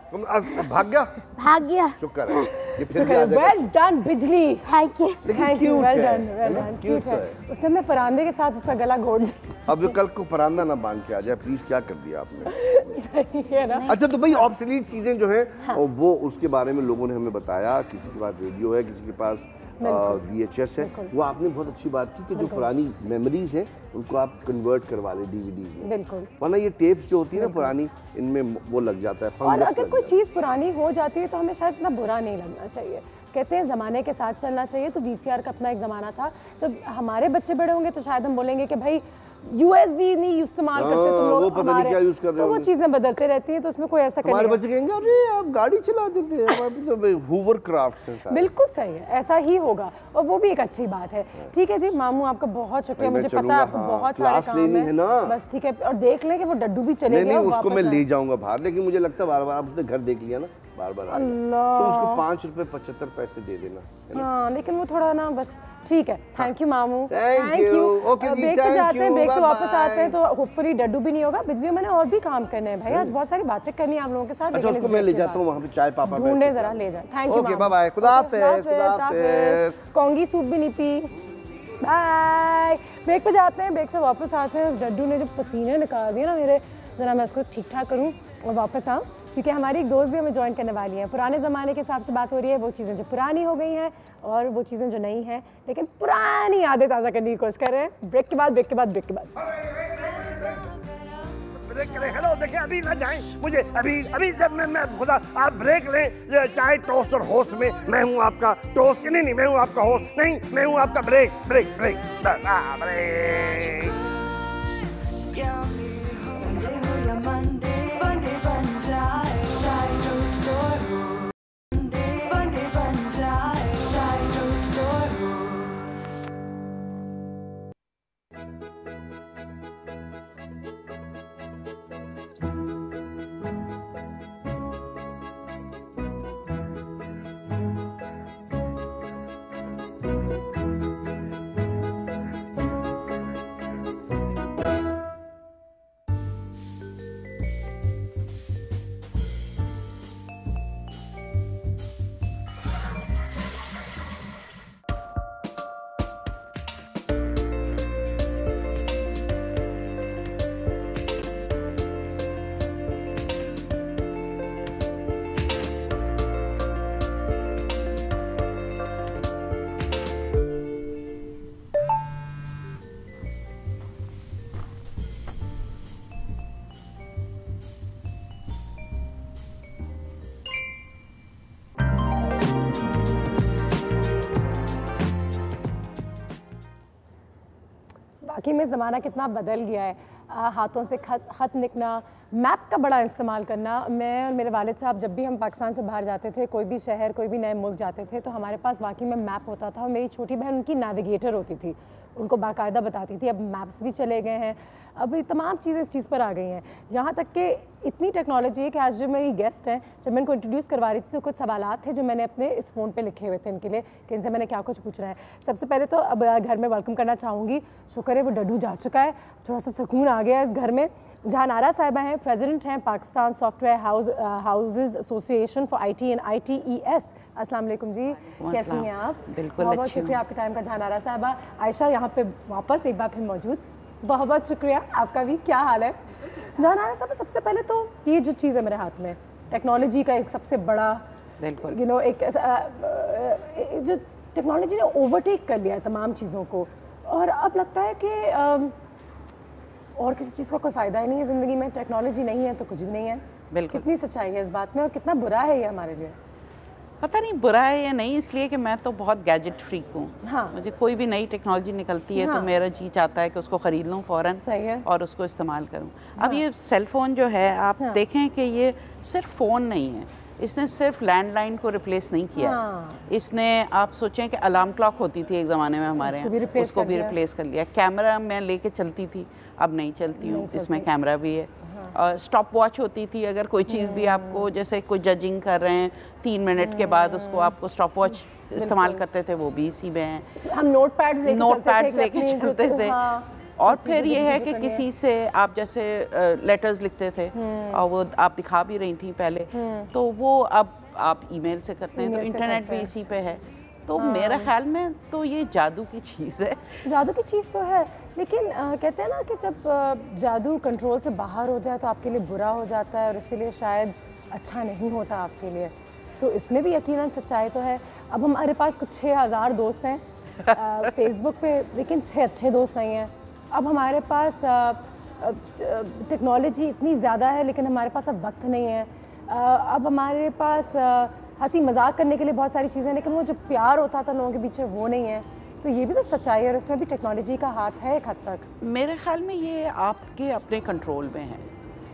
भाग गया? भाग गया। शुक्र है, ये फिर भी आ जाएगा। वेल डन बिजली। Thank you. Thank you, well done, well done, cute है। उसने अपने परांदे के साथ उसका गला घोट दिया। अब कल को परांदा ना बांध के आ जाए प्लीज, क्या कर दिया आपने? है ना? अच्छा तो भाई ऑब्सोलीट चीजें जो है वो उसके बारे में लोगों ने हमें बताया, किसी के पास रेडियो है, किसी के पास VHS है। वो आपने बहुत अच्छी बात की कि जो पुरानी मेमोरीज हैं उनको आप कन्वर्ट करवा लें DVDs में। बिल्कुल। वरना ये टेप्स जो होती है ना पुरानी, इनमें वो लग जाता है, और अगर कोई चीज़ पुरानी हो जाती है तो हमें शायद इतना बुरा नहीं लगना चाहिए। कहते हैं ज़माने के साथ चलना चाहिए, तो VCR का अपना एक ज़माना था। जब हमारे बच्चे बड़े होंगे तो शायद हम बोलेंगे कि भाई USB नहीं इस्तेमाल करते तुम लोग, वो पता नहीं क्या यूज कर रहे तो वो चीज़ें बदलते रहती हैं, तो उसमें कोई ऐसा हमारे बच्चे कहेंगे अरे आप गाड़ी चलाते थे, हमारे तो हूवर क्राफ्ट है। बिल्कुल सही है, ऐसा ही होगा और वो भी एक अच्छी बात है। ठीक है जी मामू, आपका बहुत शुक्रिया। मुझे पता है आपको बहुत सारे काम है ना, बस ठीक है। और देख लें कि वो डड्डू भी चले गए। उसको मैं ले जाऊंगा बाहर, लेकिन मुझे लगता है बार-बार आप उसने घर देख लिया ना, बार-बार तो उसको 5 रुपए 75 पैसे दे देना। हाँ लेकिन वो थोड़ा ना बस ठीक है। थैंक यू मामू, थैंक यू। ओके जी, ब्रेक पे जाते हैं, ब्रेक से वापस आते हैं तो होपफुली डड्डू भी नहीं होगा। बिजली मैंने और भी काम करने हैं भाई, आज बहुत सारी बातें करनी है आप लोगों के साथ। अच्छा उसको मैं ले जाता हूँ वहाँ पे, चाय पापा ढूंढे जरा ले जाए। Thank you, okay bye bye, खुदा हाफिज़। कौंगी सूप भी नहीं पी, बाय। ब्रेक पे जाते हैं, ब्रेक से वापस आते हैं। उस डड्डू ने जो पसीने निकाल दिए ना मेरे, जरा मैं उसको ठीक ठाक करूँ और वापस आऊँ, क्योंकि हमारी एक दोस्त भी हमें ज्वाइन करने वाली है। पुराने ज़माने के हिसाब से बात हो रही है, वो चीज़ें जो पुरानी हो गई हैं और वो चीज़ें जो नई हैं, लेकिन पुरानी यादें ताज़ा करने की कोशिश कर रहे हैं। ब्रेक के बाद हेलो देखिए, अभी ना जाएं, मुझे अभी जब मैं खुदा आप ब्रेक लें। चाय टोस्ट और होस्ट में मैं हूँ आपका टोस्ट, नहीं मैं हूँ आपका होस्ट, नहीं मैं हूँ आपका ब्रेक। Sunday हो या Monday, Funday बन जाए, Shy to Store Monday, Funday बन जाए, Shy to Store बाकी में ज़माना कितना बदल गया है। हाथों से खत लिखना, मैप का बड़ा इस्तेमाल करना। मैं और मेरे वालिद साहब जब भी हम पाकिस्तान से बाहर जाते थे, कोई भी शहर कोई भी नए मुल्क जाते थे, तो हमारे पास वाकई में मैप होता था। और मेरी छोटी बहन उनकी नेविगेटर होती थी, उनको बाकायदा बताती थी। अब मैप्स भी चले गए हैं, अब ये तमाम चीज़ें इस चीज़ पर आ गई हैं। यहाँ तक कि इतनी टेक्नोलॉजी है कि आज जो मेरी गेस्ट हैं, जब मैं इनको इंट्रोड्यूस करवा रही थी तो कुछ सवालात थे जो मैंने अपने इस फ़ोन पे लिखे हुए थे इनके लिए कि इनसे मैंने क्या कुछ पूछना है। सबसे पहले तो अब घर में वेलकम करना चाहूँगी। शुक्र है वो डड्डू जा चुका है, थोड़ा सा सुकून आ गया इस घर में। जहानारा साहिबा हैं, प्रेसिडेंट हैं Pakistan software houses association for IT and ITES। अस्सलाम वालेकुम जी, कैसी हैं आप? बिल्कुल, बहुत शुक्रिया आपके टाइम का जहानारा साहिबा। आयशा यहाँ पे वापस एक बार फिर मौजूद, बहुत बहुत शुक्रिया आपका भी। क्या हाल है जहानारा साहब? सबसे पहले तो ये जो चीज़ है मेरे हाथ में, टेक्नोलॉजी का एक सबसे बड़ा बिल्कुल एक जो टेक्नोलॉजी ने ओवरटेक कर लिया है तमाम चीज़ों को, और अब लगता है कि और किसी चीज़ का कोई फ़ायदा ही नहीं है ज़िंदगी में। टेक्नोलॉजी नहीं है तो कुछ भी नहीं है। बिल्कुल। कितनी सच्चाई है इस बात में और कितना बुरा है ये हमारे लिए? पता नहीं बुरा है या नहीं, इसलिए कि मैं तो बहुत गैजेट फ्रीक हूँ। हाँ। मुझे कोई भी नई टेक्नोलॉजी निकलती है तो मेरा जी चाहता है कि उसको ख़रीद लूँ फ़ौरन। सही है। और उसको इस्तेमाल करूँ। अब ये सेल फ़ोन जो है, आप देखें कि ये सिर्फ फ़ोन नहीं है, इसने सिर्फ लैंडलाइन को रिप्लेस नहीं किया। इसने, आप सोचें कि अलार्म क्लॉक होती थी एक ज़माने में हमारे यहाँ, उसको भी रिप्लेस कर लिया। कैमरा मैं लेके चलती थी, अब नहीं चलती हूँ, इसमें कैमरा भी है। और स्टॉप वॉच होती थी, अगर कोई चीज़ भी आपको, जैसे कोई जजिंग कर रहे हैं 3 मिनट के बाद उसको आपको स्टॉप वॉच इस्तेमाल करते थे, वो भी इसी में है। हम नोट पैड्स लेके चलते थे। और फिर ये है कि किसी से आप जैसे लेटर्स लिखते थे और वो आप दिखा भी रही थी पहले, तो वो अब आप ईमेल से करते हैं, तो इंटरनेट भी इसी पे है। तो मेरा ख्याल में तो ये जादू की चीज़ है। जादू की चीज़ तो है, लेकिन कहते हैं ना कि जब जादू कंट्रोल से बाहर हो जाए तो आपके लिए बुरा हो जाता है और इसीलिए शायद अच्छा नहीं होता आपके लिए। तो इसमें भी यकीनन सच्चाई तो है। अब हमारे पास कुछ 6000 दोस्त हैं फेसबुक पे, लेकिन 6 अच्छे दोस्त नहीं हैं। अब हमारे पास टेक्नोलॉजी इतनी ज़्यादा है लेकिन हमारे पास अब वक्त नहीं है। अब हमारे पास हंसी मजाक करने के लिए बहुत सारी चीज़ें हैं, लेकिन वो जो प्यार होता था लोगों के पीछे वो नहीं है। तो ये भी तो सच्चाई है और इसमें भी टेक्नोलॉजी का हाथ है एक हद तक। मेरे ख्याल में ये आपके अपने कंट्रोल में है।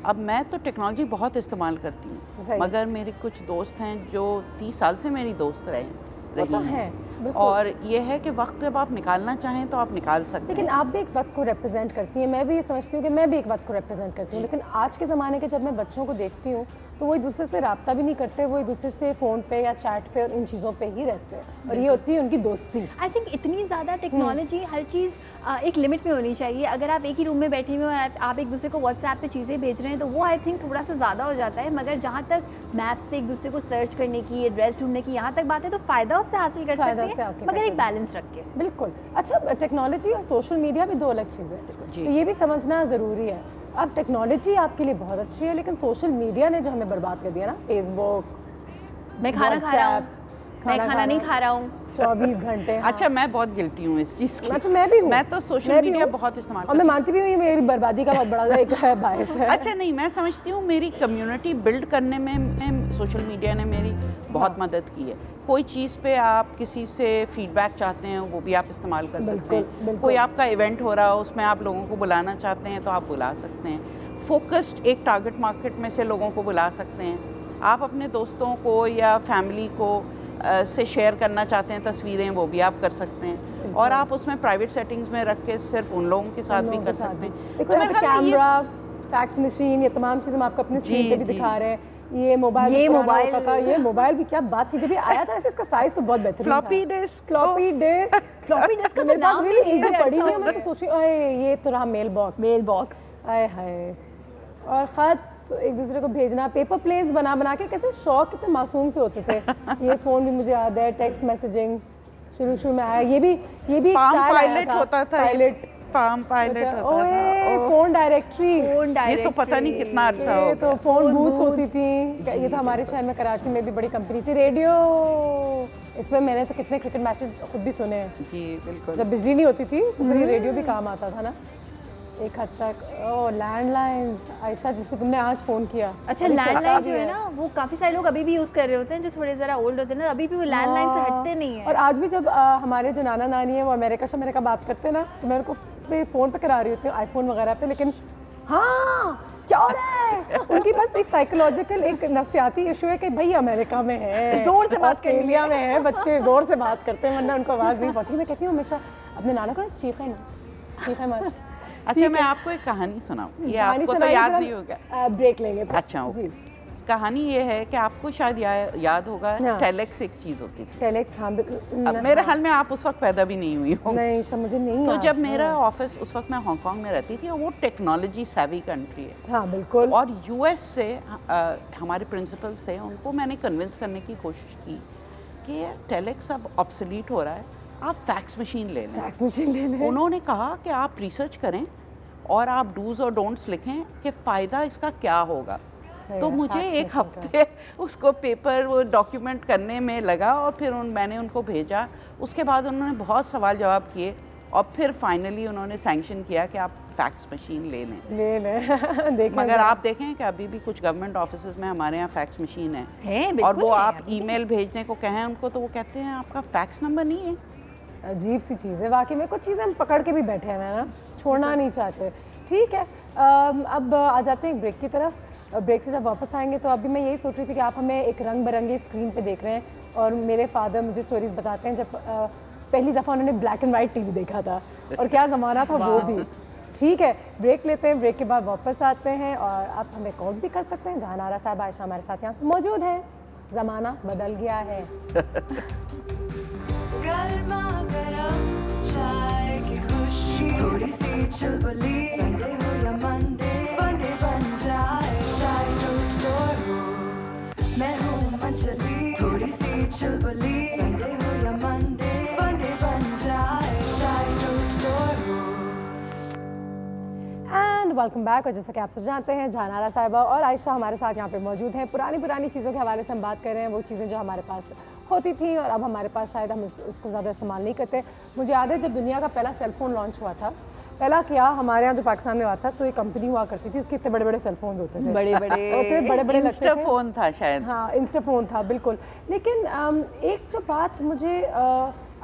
अब मैं तो टेक्नोलॉजी बहुत इस्तेमाल करती हूँ, मगर मेरे कुछ दोस्त हैं जो 30 साल से मेरी दोस्त रही हैं, और ये है कि वक्त जब आप निकालना चाहें तो आप निकाल सकते हैं। लेकिन आप भी एक वक्त को रिप्रेजेंट करती हैं, मैं भी ये समझती हूँ कि मैं भी एक वक्त को रिप्रेजेंट करती हूँ। लेकिन आज के ज़माने के जब मैं बच्चों को देखती हूँ तो वो एक दूसरे से रब्ता भी नहीं करते, वो एक दूसरे से फ़ोन पे या चैट पे और इन चीज़ों पे ही रहते हैं, और ये होती है उनकी दोस्ती। आई थिंक इतनी ज़्यादा टेक्नोलॉजी, हर चीज़ एक लिमिट में होनी चाहिए। अगर आप एक ही रूम में बैठे हुए और आप एक दूसरे को व्हाट्सएप पे चीज़ें भेज रहे हैं तो वो आई थिंक थोड़ा सा ज़्यादा हो जाता है। मगर जहाँ तक मैप्स पे एक दूसरे को सर्च करने की, एड्रेस ढूंढने की, यहाँ तक बात है तो फ़ायदा उससे हासिल कर सकते हैं, मगर एक बैलेंस रख के। बिल्कुल। अच्छा, टेक्नोलॉजी और सोशल मीडिया भी दो अलग चीज़ें हैं, तो ये भी समझना ज़रूरी है। अब टेक्नोलॉजी आपके लिए बहुत अच्छी है, लेकिन सोशल मीडिया ने जो हमें बर्बाद कर दिया ना, फेसबुक, मैं खाना खा रहा हूँ, मैं खाना नहीं खा रहा हूँ 24 घंटे। हाँ। अच्छा, मैं बहुत गिल्टी हूँ इस चीज़ की। अच्छा, मैं भी हूँ। मैं तो सोशल मीडिया बहुत इस्तेमाल और मैं मानती भी हूँ ये मेरी बर्बादी का बहुत बड़ा एक बायस है। अच्छा नहीं, मैं समझती हूँ मेरी कम्युनिटी बिल्ड करने में सोशल मीडिया ने मेरी बहुत मदद की है। कोई चीज़ पे आप किसी से फीडबैक चाहते हैं वो भी आप इस्तेमाल कर सकते हैं। कोई आपका इवेंट हो रहा हो उसमें आप लोगों को बुलाना चाहते हैं तो आप बुला सकते हैं। फोकस्ड एक टारगेट मार्केट में से लोगों को बुला सकते हैं। आप अपने दोस्तों को या फैमिली को से शेयर करना चाहते हैं तस्वीरें, वो भी आप कर सकते हैं, और आप उसमें प्राइवेट सेटिंग्स में रख के सिर्फ उन लोगों के साथ भी कर सकते हैं। तो कैमरा, फैक्स मशीन, ये तमाम चीज़ें हम आपको अपनी स्क्रीन पे भी दिखा रहे हैं। ये मोबाइल होता था, ये मोबाइल भी क्या बात थी जब ये आया था। वैसे इसका साइज तो बहुत बेहतरीन था। फ्लॉपी डिस्क का मेरे पास भी एक जो पड़ी हुई है, मैं सोची ये तो रहा मेल बॉक्स। आए हाय, और ख़त एक दूसरे को भेजना, पेपर प्लेन्स बना के कैसे शौक कितने मासूम से होते थे। ये फ़ोन भी मुझे याद है, टेक्स्ट मैसेजिंग शुरू में आया। ये भी पायलट होता था, पायलट होता था। फोन डायरेक्टरी, ये तो पता नहीं कितना अरसा हो गया। तो फोन बूथ होती थी। ये तो हमारे शहर में कराची में भी बड़ी कंपनी थी। रेडियो, इस पर मैंने तो कितने क्रिकेट मैचेस खुद भी सुने हैं। जी बिल्कुल। जब बिजली नहीं होती थी तो फिर रेडियो भी काम आता था ना एक हद तक। लैंडलाइंस, आयशा जिस पे तुमने आज फ़ोन किया। अच्छा, लैंडलाइन जो है ना वो काफ़ी सारे लोग अभी भी यूज़ कर रहे होते हैं, जो थोड़े ज़रा ओल्ड होते हैं ना, अभी भी वो लैंडलाइन से हटते नहीं है। और आज भी जब हमारे जो नाना नानी है वो अमेरिका बात करते हैं ना, तो मैं उनको फ़ोन पे करा रही होती हूँ, आईफोन वगैरह पे, लेकिन हाँ क्या हो रहा है उनकी बस एक साइकोलॉजिकल एक नफ्सियाती इशू है कि भाई अमेरिका में है, जोर से बात, ऑस्ट्रेलिया में है, बच्चे जोर से बात करते हैं वरना उनको आवाज़ नहीं पहुँची। मैं कहती हूँ हमेशा अपने नाना को चीखें मत। अच्छा, मैं आपको एक कहानी सुनाऊँ, ये आपको तो याद नहीं होगा, ब्रेक लेंगे। अच्छा जी। कहानी ये है कि आपको शायद याद होगा, टेलेक्स एक चीज़ होती थी। टेलेक्स, हाँ बिल्कुल। मेरे ख्याल में आप उस वक्त पैदा भी नहीं हुई हो। नहीं, मुझे नहीं। तो जब मेरा ऑफिस, उस वक्त मैं हांगकांग में रहती थी, और वो टेक्नोलॉजी सेवी कंट्री है। हाँ बिल्कुल। और यूएस से हमारे प्रिंसिपल्स थे, उनको मैंने कन्विंस करने की कोशिश की कि टेलेक्स अब ऑब्सोलीट हो रहा है, आप फैक्स मशीन ले लें। उन्होंने कहा कि आप रिसर्च करें और आप डूज और डोंट्स लिखें कि फ़ायदा इसका क्या होगा। तो मुझे एक हफ्ते उसको पेपर वो डॉक्यूमेंट करने में लगा, और फिर मैंने उनको भेजा। उसके बाद उन्होंने बहुत सवाल जवाब किए, और फिर फाइनली उन्होंने सैंक्शन किया कि आप फैक्स मशीन ले लें। मगर आप देखें कि अभी भी कुछ गवर्नमेंट ऑफिस में हमारे यहाँ फैक्स मशीन है, और वो आप ईमेल भेजने को कहें उनको तो वो कहते हैं आपका फैक्स नंबर नहीं है। अजीब सी चीज़ है वाकई में। कुछ चीज़ें हम पकड़ के भी बैठे हैं ना, छोड़ना नहीं चाहते। ठीक है, अब आ जाते हैं ब्रेक की तरफ। ब्रेक से जब वापस आएंगे तो अभी मैं यही सोच रही थी कि आप हमें एक रंग बिरंगी स्क्रीन पे देख रहे हैं, और मेरे फादर मुझे स्टोरीज बताते हैं जब पहली दफ़ा उन्होंने ब्लैक एंड वाइट टीवी देखा था, और क्या ज़माना था वो भी। ठीक है, ब्रेक लेते हैं, ब्रेक के बाद वापस आते हैं, और आप हमें कॉल्स भी कर सकते हैं। जहां नारा साहब आयशा हमारे साथ यहाँ मौजूद हैं। ज़माना बदल गया है। गर्मा गरम चाय की खुशी, थोड़ी सी चुलबुली संडे हो या मंडे फंडे बन जाए शाय टू स्टोर मैं हूँ मंचली थोड़ी सी चुलबुली संडे हो या मंडे फंडे बन जाए शाय to store and welcome back. और जैसा कि आप सब जानते हैं जहानारा साहिबा और आयशा हमारे साथ यहाँ पे मौजूद हैं। पुरानी चीज़ों के हवाले से हम बात कर रहे हैं, वो चीज़ें जो हमारे पास होती थी और अब हमारे पास शायद हम उसको ज़्यादा इस्तेमाल नहीं करते। मुझे याद है जब दुनिया का पहला सेलफोन लॉन्च हुआ था, पहला क्या हमारे यहाँ जो पाकिस्तान में हुआ था, तो एक कंपनी हुआ करती थी, उसके इतने बड़े बड़े सेलफोन्स होते थे, बड़े इंस्टाफोन था शायद। हाँ इंस्टाफोन था बिल्कुल। लेकिन एक जो बात मुझे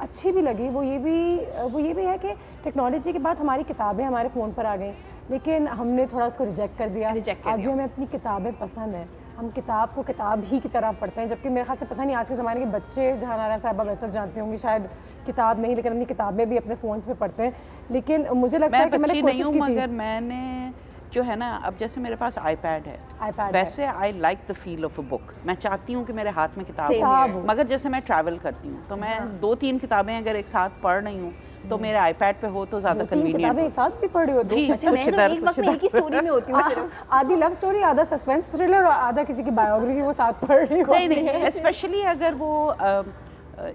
अच्छी भी लगी वो ये भी है कि टेक्नोलॉजी के बाद हमारी किताबें हमारे फ़ोन पर आ गई, लेकिन हमने थोड़ा उसको रिजेक्ट कर दिया। आज भी हमें अपनी किताबें पसंद हैं, हम किताब को किताब ही की तरह पढ़ते हैं, जबकि मेरे ख्याल से पता नहीं आज के ज़माने के बच्चे जहानारा साहिबा बेहतर जानते होंगे, शायद किताब नहीं लेकिन अपनी किताबें भी अपने फ़ोन्स पे पढ़ते हैं। लेकिन मुझे लगता है कि मैंने कोशिश की थी, मगर मैंने जो है ना, अब जैसे मेरे पास आईपैड है, वैसे I like the feel of a book. मैं चाहती हूँ कि मेरे हाथ में किताब हो, मगर जैसे मैं ट्रैवल करती हूँ तो मैं 2-3 किताबें अगर एक साथ पढ़ रही हूँ तो मेरे आईपैड पे हो तो ज़्यादा कन्वीनियंट। किताबें एक साथ भी पढ़ी होती हैं? अच्छा, मैं तो एक वक्त में एक ही स्टोरी में होती हूँ, आधी लव स्टोरी, आधा सस्पेंस थ्रिलर और आधा किसी की बायोग्राफी वो साथ पढ़ रही होती नहीं, स्पेशली अगर वो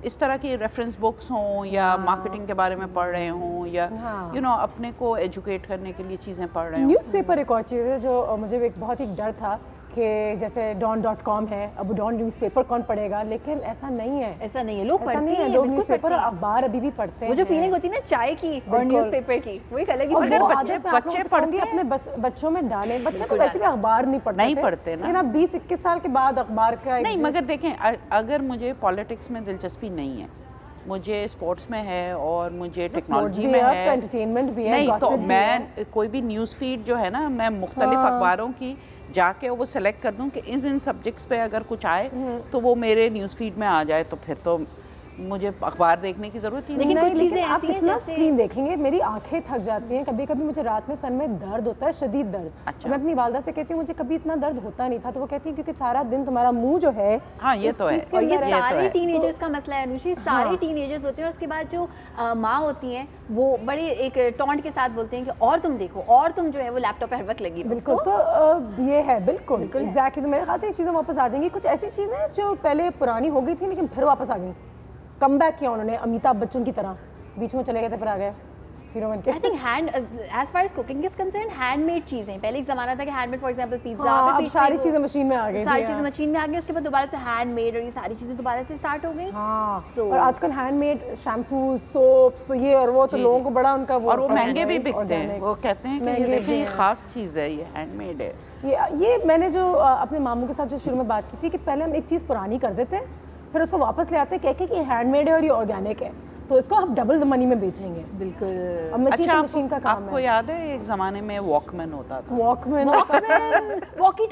इस तरह की रेफरेंस बुक्स हों या मार्केटिंग के बारे में पढ़ रहे हों या यू नो अपने को एजुकेट करने के लिए चीज़ें पढ़ रहे हों। न्यूज़पेपर एक और चीज़ है जो मुझे एक बहुत ही डर था कि जैसे don.com है, अब डॉन न्यूज़पेपर कौन पढ़ेगा, लेकिन ऐसा नहीं है, लोग पढ़ते हैं, लोग न्यूज़पेपर और अखबार अभी भी पढ़ते हैं। वो जो फीलिंग होती है ना चाय की और न्यूज़पेपर की, वो एक अलग ही। अगर बच्चे पढ़ेंगे अपने बच्चों में डालें, बच्चे तो वैसे भी अखबार नहीं पढ़ते ना, लेकिन अब 20-21 साल के बाद अखबार का नहीं। मगर देखें, अगर मुझे पॉलिटिक्स में दिलचस्पी नहीं है, मुझे स्पोर्ट्स में है और मुझे टेक्नोलॉजी में है, एंटरटेनमेंट भी है, नहीं तो मैं कोई भी न्यूज़ फीड जो है ना, मैं मुख्तलिफ अखबारों की जाके वो सेलेक्ट कर दूं कि इन सब्जेक्ट्स पे अगर कुछ आए तो वो मेरे न्यूज़ फीड में आ जाए, तो फिर तो मुझे अखबार देखने की जरूरत ही नहीं। लेकिन आप कितना स्क्रीन देखेंगे, मेरी आंखें थक जाती हैं, कभी कभी मुझे रात में सर में दर्द होता है, शदीद दर्द। अच्छा। मैं अपनी वालदा से कहती हूँ मुझे कभी इतना दर्द होता नहीं था, तो वो कहती है क्योंकि सारा दिन तुम्हारा मुंह जो है, हाँ ये तो है, और ये सारे टीनेजर्स का मसला है अनुषी, सारे टीनेजर्स होते हैं और उसके बाद जो माँ होती हैं वो बड़े एक टॉन्ट के साथ बोलते हैं कि और तुम देखो, और तुम जो है वो लैपटॉप पे हर वक्त लगी। बिल्कुल, तो ये है बिल्कुल एग्जैक्टली। तो मेरे ख्याल से ये चीज़ें वापस आ जाएंगी। कुछ ऐसी चीज़ें जो पहले पुरानी हो गई थी लेकिन फिर वापस आ गई, कम बैक किया उन्होंने, अमिताभ बच्चन की तरह, बीच में चले गए थे फिर आ गए हीरो बन के। I think as far as cooking is concern, handmade चीजें, पहले एक जमाना था कि हैंडमेड फॉर एग्जांपल पिज्जा, अब सारी चीजें मशीन में आ गई, सारी चीजें मशीन में आ गई, उसके बाद दोबारा से हैंडमेड और ये सारी चीजें दोबारा से स्टार्ट हो गई। और आजकल हैंडमेड शैम्पू, सोप, ये और वो, तो लोगों को बड़ा उनका वो, और वो महंगे भी बिकते हैं, वो कहते हैं कि ये देखिए ये खास चीज़ है, ये हैंडमेड है। ये मैंने जो अपने मामू के साथ जो शुरू में बात की थी कि पहले हम एक चीज़ पुरानी कर देते हैं, फिर उसको वापस ले आते हैं, कह के कि हैंडमेड है और ये ऑर्गेनिक है, तो इसको हम डबल मनी में बेचेंगे। बिल्कुल। अब मशीन अच्छा, मशीन का काम है। आपको याद है एक ज़माने में वॉकमैन होता था? वॉकमैन वॉकी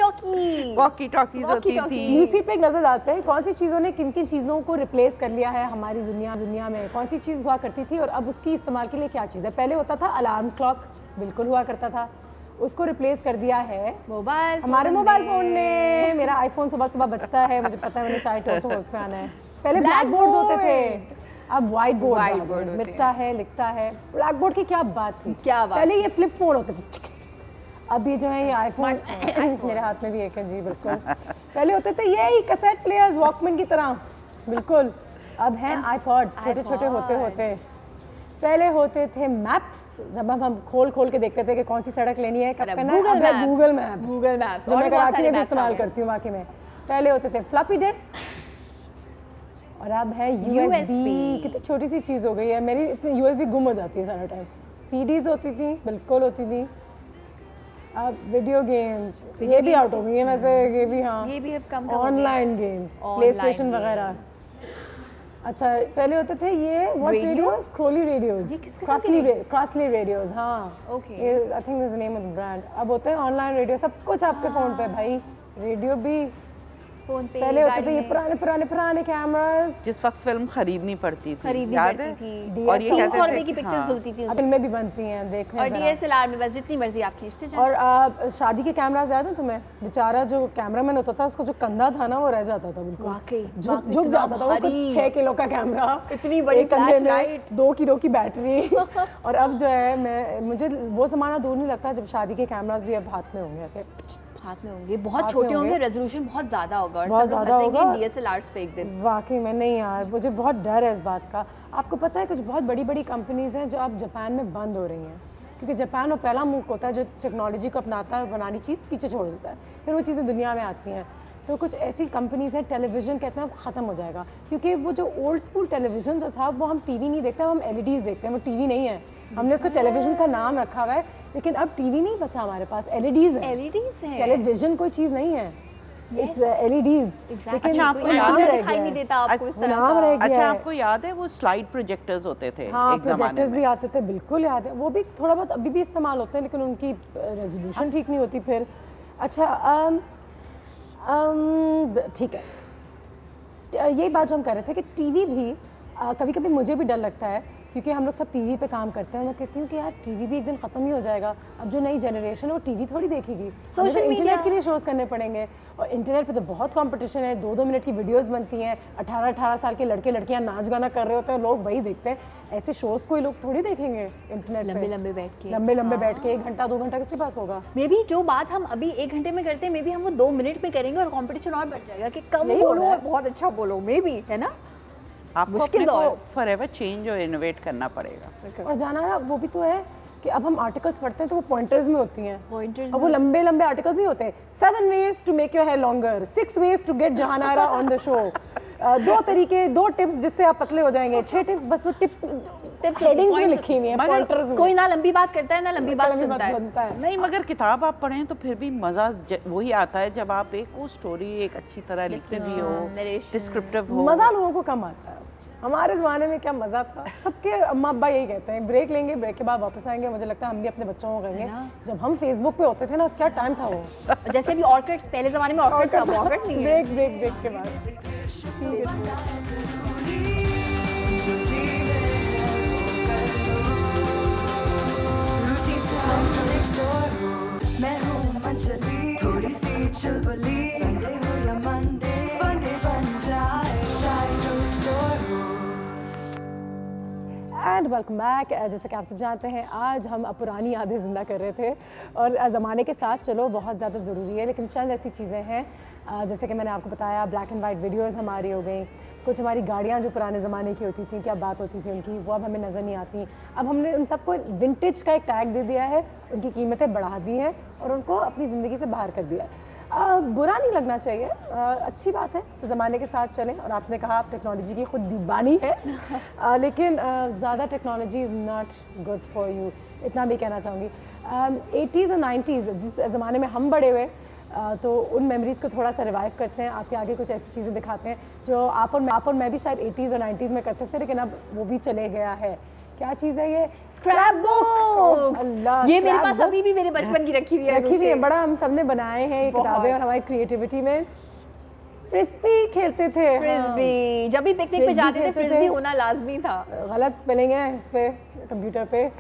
टॉकीज होती थी। न्यूज़फीड पे एक नजर डालते हैं कौन सी चीज़ों ने किन किन चीज़ों को रिप्लेस कर लिया है हमारी दुनिया में, कौन सी चीज़ हुआ करती थी और अब उसकी इस्तेमाल के लिए क्या चीज़ है। पहले होता था अलार्म क्लॉक, बिल्कुल हुआ करता था, उसको रिप्लेस कर दिया है मोबाइल, हमारे मोबाइल फ़ोन ने। मेरा आईफोन सुबह बजता है, मुझे पता है मैंने चाय टोस्ट हाउस पे आना है। पहले ब्लैक बोर्ड होते थे, अब वाइट बोर्ड मिटता है, लिखता है। ब्लैक बोर्ड की क्या बात थी, पहले ये फ्लिप फोन होते थे, अब ये जो है ये आईफोन मेरे हाथ में भी एक है जी बिल्कुल। पहले होते थे ये कैसेट प्लेयर्स वॉकमैन की तरह, बिल्कुल। अब हैं आईपॉड्स, छोटे छोटे होते। पहले होते थे मैप्स, जब हम खोल के देखते थे कि कौन सी सड़क लेनी है, कब करना है, गूगल मैप्स जो मैं कराची में भी इस्तेमाल करती हूँ वाकई में। पहले होते थे फ्लॉपी डिस्क और अब है USB। कितनी छोटी सी चीज़ हो गई है, मेरी इतनी USB गुम हो जाती है सारा टाइम। CDs होती थी, बिल्कुल होती थी। अब वीडियो गेम्स ये भी आउट हो गई है वैसे, ये भी हाँ, ये भी अब कम ऑनलाइन गेम्स, प्लेस्टेशन वगैरह। अच्छा पहले होते थे ये what radios, Crowley radios, Crossley radios, हाँ okay, I think this is the name of the brand. अब होते हैं ऑनलाइन रेडियो, सब कुछ आपके फ़ोन पे भाई, रेडियो भी, फोन पे, पहले होते थे ये गाड़ी पुराने पुराने पुराने कैमरास, जिस वक्त फिल्म खरीदनी पड़ती थी, खरीदनी याद पड़ती है? थी और ये 300 कहते रुपए थे की पिक्चर्स हाँ। धुलती थी अब इनमें भी बनती हैं, देखें और जरा। DSLR में बस जितनी मर्जी आप खींचते जाओ। और शादी के कैमरास याद है तुम्हें? बेचारा जो कैमरामैन होता था उसका जो कंधा था ना वो रह जाता था बिल्कुल, वाकई झुक जाता था वो। कुछ 6 किलो का कैमरा, इतनी बड़ी एक कंधे में, flashlight। 2 किलो की बैटरी। और अब जो है मुझे वो ज़माना दूर नहीं लगता जब शादी के कैमरास भी अब हाथ में होंगे, ऐसे हाथ में होंगे, बहुत हाथ छोटे में होंगे, होंगे। रेजोल्यूशन बहुत ज्यादा होगा और बहुत सब लोग ज़्यादा हंसेंगे होगा। DSLRs पे एक दिन। वाकई में नहीं यार, मुझे बहुत डर है इस बात का। आपको पता है कुछ बहुत बड़ी बड़ी कंपनीज हैं जो अब जापान में बंद हो रही हैं, क्योंकि जापान वो पहला मुल्क होता है जो टेक्नोलॉजी को अपनाता है और बनानी चीज़ पीछे छोड़ देता है, फिर वो चीज़ें दुनिया में आती हैं। तो कुछ ऐसी कंपनीज हैं, टेलीविज़न कहते हैं अब ख़त्म हो जाएगा, क्योंकि वो जो ओल्ड स्कूल टेलीविज़न जो था वो हम टीवी नहीं देखते, हम LEDs देखते हैं, वो टीवी नहीं है। हमने उसको टेलीविज़न का नाम रखा हुआ है, लेकिन अब टीवी नहीं बचा हमारे पास, LEDs है। LEDs है, टेलीविज़न कोई चीज़ नहीं है, इट्स LEDs। Exactly। अच्छा, आपको कोई याद antenna है? दिखाई नहीं देता आपको इस तरह नाम का। रह गया अच्छा, है। आपको याद है वो स्लाइड प्रोजेक्टर्स होते थे हाँ, एक ज़माने प्रोजेक्टर्स में? भी आते थे, बिल्कुल याद है। वो भी थोड़ा बहुत अभी भी इस्तेमाल होते हैं, लेकिन उनकी रेजोल्यूशन ठीक नहीं होती फिर। अच्छा ठीक है, यही बात जो हम कर रहे थे कि टीवी भी कभी कभी मुझे भी डर लगता है, क्योंकि हम लोग सब टीवी पे काम करते हैं। मैं कहती हूँ कि यार टीवी भी एक दिन ख़त्म ही हो जाएगा। अब जो नई जनरेशन है वो टीवी थोड़ी देखेगी, सोशल इंटरनेट के लिए शोज़ करने पड़ेंगे, और इंटरनेट पे तो बहुत कंपटीशन है। 2-2 मिनट की वीडियोस बनती हैं, 18-18 साल के लड़के लड़कियां नाच गाना कर रहे होते हैं, लोग वही देखते हैं। ऐसे शोज़ कोई लोग थोड़ी देखेंगे इंटरनेट लंबे पे, लंबे बैठ के, लंबे बैठ के 1 घंटा 2 घंटा किसके पास होगा? मे बी जो बात हम अभी 1 घंटे में करते हैं, मे बी हम वो 2 मिनट में करेंगे और कंपटीशन और बढ़ जाएगा कि कम यही हो बोलो रहा और है। बहुत अच्छा बोलो, मे बी, है ना? आपको मुश्किल अपने को दौर। फॉरएवर चेंज और इनोवेट करना पड़ेगा। और जाना है वो भी तो है कि अब हम आर्टिकल्स पढ़ते हैं तो वो पॉइंटर्स में होती हैं, Pointers और वो लंबे लंबे आर्टिकल्स नहीं होते। 7 ways to make your hair longer, 6 ways to get Jahanara on the show, 2 तरीके, 2 टिप्स जिससे आप पतले हो जाएंगे, 6 टिप्स। बस वो टिप्स हेडिंग्स में लिखी हुई हैं, पॉइंटर्स में। कोई ना लंबी बात करता है ना लंबी बात सुनता है। सुनता है। नहीं, मगर किताब आप पढ़ें तो फिर भी मज़ा वही आता है जब आप एक वो स्टोरी एक अच्छी तरह लिखी हुई हो, narration। डिस्क्रिप्टिव हो। मज़ा लोगों को कम आता है। हमारे ज़माने में क्या मज़ा था। सबके अम्मा अब्बा यही कहते हैं, ब्रेक लेंगे, ब्रेक के बाद वापस आएंगे। मुझे लगता है हम भी अपने बच्चों को कहेंगे, जब हम फेसबुक पे होते थे ना, क्या टाइम था वो। जैसे अभी ऑर्किड, पहले जमाने में ऑर्किड था, ऑर्किड नहीं है। ब्रेक के बाद। जो जीने हैं रूटीन से हम रिस्टोर। मैं हूँ मंचली, थोड़ी सी चुलबुली, संडे हो या मंडे, फंडे बन जाए शायद रिस्टोर। And welcome back. जैसे कि आप सब जानते हैं, आज हम पुरानी यादें ज़िंदा कर रहे थे, और ज़माने के साथ चलो बहुत ज़्यादा ज़रूरी है, लेकिन चंद ऐसी चीज़ें हैं जैसे कि मैंने आपको बताया, ब्लैक एंड वाइट वीडियोस हमारी हो गई। कुछ हमारी गाड़ियाँ जो पुराने ज़माने की होती थी, क्या बात होती थी उनकी, वो अब हमें नज़र नहीं आती। अब हमने उन सबको विंटेज का एक टैग दे दिया है, उनकी कीमतें बढ़ा दी हैं और उनको अपनी ज़िंदगी से बाहर कर दिया है। बुरा नहीं लगना चाहिए, अच्छी बात है, तो ज़माने के साथ चलें। और आपने कहा आप टेक्नोलॉजी की खुद दीवानी है, लेकिन ज़्यादा technology is not good for you, इतना भी कहना चाहूँगी। 80s और 90s जिस ज़माने में हम बड़े हुए, तो उन मेमोरीज़ को थोड़ा सा रिवाइव करते हैं, आपके आगे कुछ ऐसी चीज़ें दिखाते हैं जो आप और मैं भी शायद 80s और 90s में करते थे, लेकिन अब वो भी चले गया है। क्या चीज़ है ये? Scrap books. अल्लाह, ये मेरे पास scrapbook अभी भी मेरे बचपन की रखी हुई है। रखी हुई है, बड़ा हम सब ने बनाए हैं ये किताबें, और हमारी क्रिएटिविटी में फ्रिस्बी खेलते थे। फ्रिस्बी, जब भी पिकनिक पे फ्रिस्बी जाते थे खेलते फ्रिस्बी थे। होना लाजमी था। गलत स्पेलिंग है इस पे कंप्यूटर पे।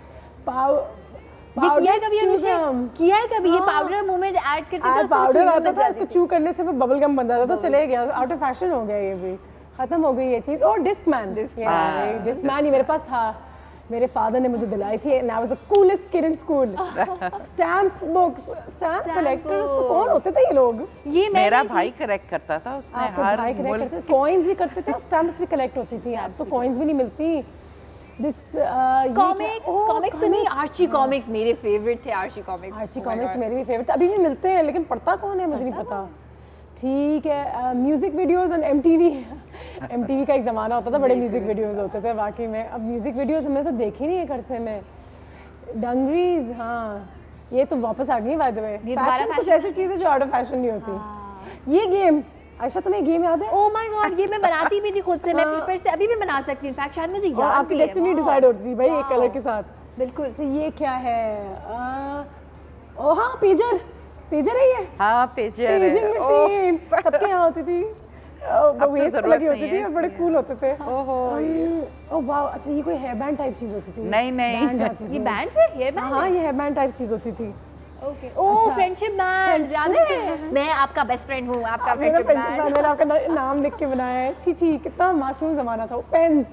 ये किया है कभी अनुषा? किया है कभी? ये पाउडर मोमेंट ऐड करते थे, पाउडर आता था, इसको चू करने से फिर बबल गम बन जाता था, चले गया, आउट ऑफ फैशन हो गया, ये भी खत्म हो गई ये चीज़। और डिस्कमैन, डिस्कमैन ही मेरे पास था, मेरे फादर ने मुझे दिलाई थी, and I was the coolest kid in school. Stamp books, stamp collectors तो कौन होते थे ये लोग? ये मेरा भाई कलेक्ट करता था, उसने हर भाई कलेक्ट करते थे, कॉइन्स भी करते थे और स्टैम्प्स भी कलेक्ट होती थी। अब तो कॉइन्स भी नहीं मिलती। कॉमिक्स तो नहीं, आर्ची कॉमिक्स मेरे फेवरेट थे। आर्ची कॉमिक्स मेरे भी फेवरेट, अभी भी मिलते हैं, लेकिन पढ़ता कौन है मुझे नहीं पता। ठीक है, म्यूजिक वीडियोस और MTV का एक ज़माना होता था, बड़े म्यूजिक वीडियोस होते थे वाकई में। अब म्यूजिक वीडियोस हमने तो देखे नहीं है करसे में। डंगरीज, हाँ ये तो वापस आ गई बाय द वे। फैशन कुछ ऐसी चीज़ है जो आउट ऑफ फैशन नहीं होती। ये गेम, आयशा तुम्हें गेम याद है? ओह माय गॉड, ये मैं बनाती भी थी खुद से, मैं पेपर से अभी भी बना सकती हूँ। इनफैक्ट शायद मुझे याद और आपकी डेस्टिनी डिसाइड होती थी भाई एक कलर के साथ। बिल्कुल। तो ये क्या है? ओ हाँ, पेजर। पेजर है ये? हाँ पेजर है। पेजिंग मशीन सबके यहाँ होती थी, वेस्ट पे लगी होती थी और बड़े कूल होते थे। ओहो ओह वाह, अच्छा ये कोई हेयर बैंड टाइप चीज होती थी? नहीं नहीं ये बैंड है, हेयर बैंड? हाँ ये हेयर बैंड टाइप चीज होती थी। ओके। ओह फ्रेंडशिप बैंड, याद है? मैं आपका बेस्ट फ्रेंड हूँ, आपका फ्रेंडशिप बैंड। मैंने आपका नाम लिख के बनाया है। छी छी कितना मासूम जमाना था। पेन्स,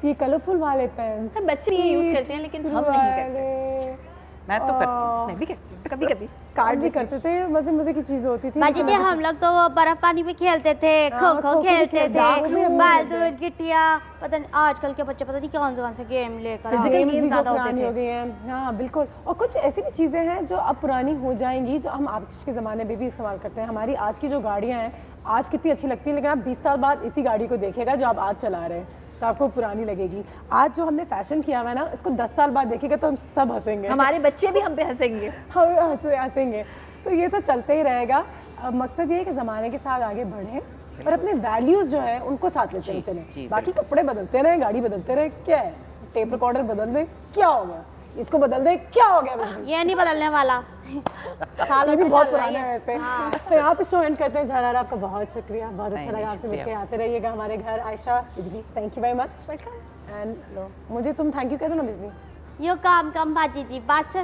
ये कलरफुल वाले पेन्स सब बच्चे ये यूज करते हैं लेकिन हम नहीं करते। मैं तो करती हूँ। मैं भी करती हूँ कभी कभी। कार्ड भी करते थे, मजे मजे की चीजें होती थी। बाजी जी हम लोग तो वो बर्फ पानी भी खेलते थे, खो खो खेलते थे, बाल दूध गिट्टिया, पता नहीं आजकल के बच्चे पता नहीं कौन से गेम लेकर Physical गेम्स भी ज्यादा होते पुरानी थे। हो गई हैं। हाँ बिल्कुल, और कुछ ऐसी भी चीज़ें हैं जो अब पुरानी हो जाएंगी, जो हम आज के ज़माने में भी इस्तेमाल करते हैं। हमारी आज की जो गाड़ियाँ हैं आज कितनी अच्छी लगती हैं, लेकिन आप 20 साल बाद इसी गाड़ी को देखेगा जो आप आज चला रहे हैं तो आपको पुरानी लगेगी। आज जो हमने फैशन किया हुआ है ना, इसको 10 साल बाद देखेगा तो हम सब हंसेंगे। हमारे बच्चे भी हम पे हंसेंगे। हम हंसेंगे। तो ये तो चलते ही रहेगा। अब मकसद ये है कि ज़माने के साथ आगे बढ़ें और अपने वैल्यूज़ जो है उनको साथ लेते हुए चलें। बाकी कपड़े बदलते रहे, गाड़ी बदलते रहे, क्या है, टेप रिकॉर्डर बदल दे क्या हो गया, इसको बदल दे क्या हो गया। ये नहीं बदलने वाला। ये भी बहुत पुराना है वैसे। तो यहाँ पे शो एंड करते हैं। जहरा आपका बहुत शुक्रिया, बहुत अच्छा लगा आपसे मिलकर। आते रहिएगा हमारे घर। आयशा, बिजली, thank you very much. And low मुझे तुम थैंक यू कह दो ना बिजली। यो काम बाजी जी बस।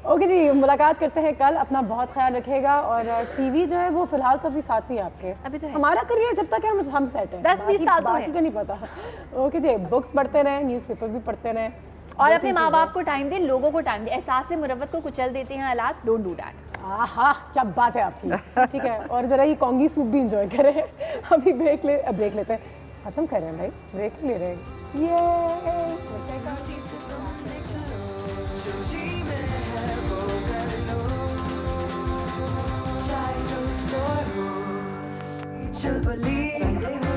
ओके जी, मुलाकात करते हैं कल। अपना बहुत ख्याल रखिएगा। और टीवी जो है वो फिलहाल तो अभी साथ ही है आपके। अभी तो है। हमारा करियर जब तक है हम सेट है। 10-20 साल तो है। बाकी का नहीं पता। ओके जी, बुक्स पढ़ते रहें, न्यूज़पेपर भी पढ़ते रहें और अपने माँ बाप को टाइम दें, लोगों को टाइम दें। एहसास से मुरव्वत को कुचल देते हैं हालात, डोंट डू दैट। आहा क्या बात है आपकी। ठीक है, और जरा ये कॉन्गी सूप भी इंजॉय करें। अभी ब्रेक लेते हैं, खत्म कर रहे हैं भाई, ब्रेक ले रहे हैं। Chilbuli, Sunday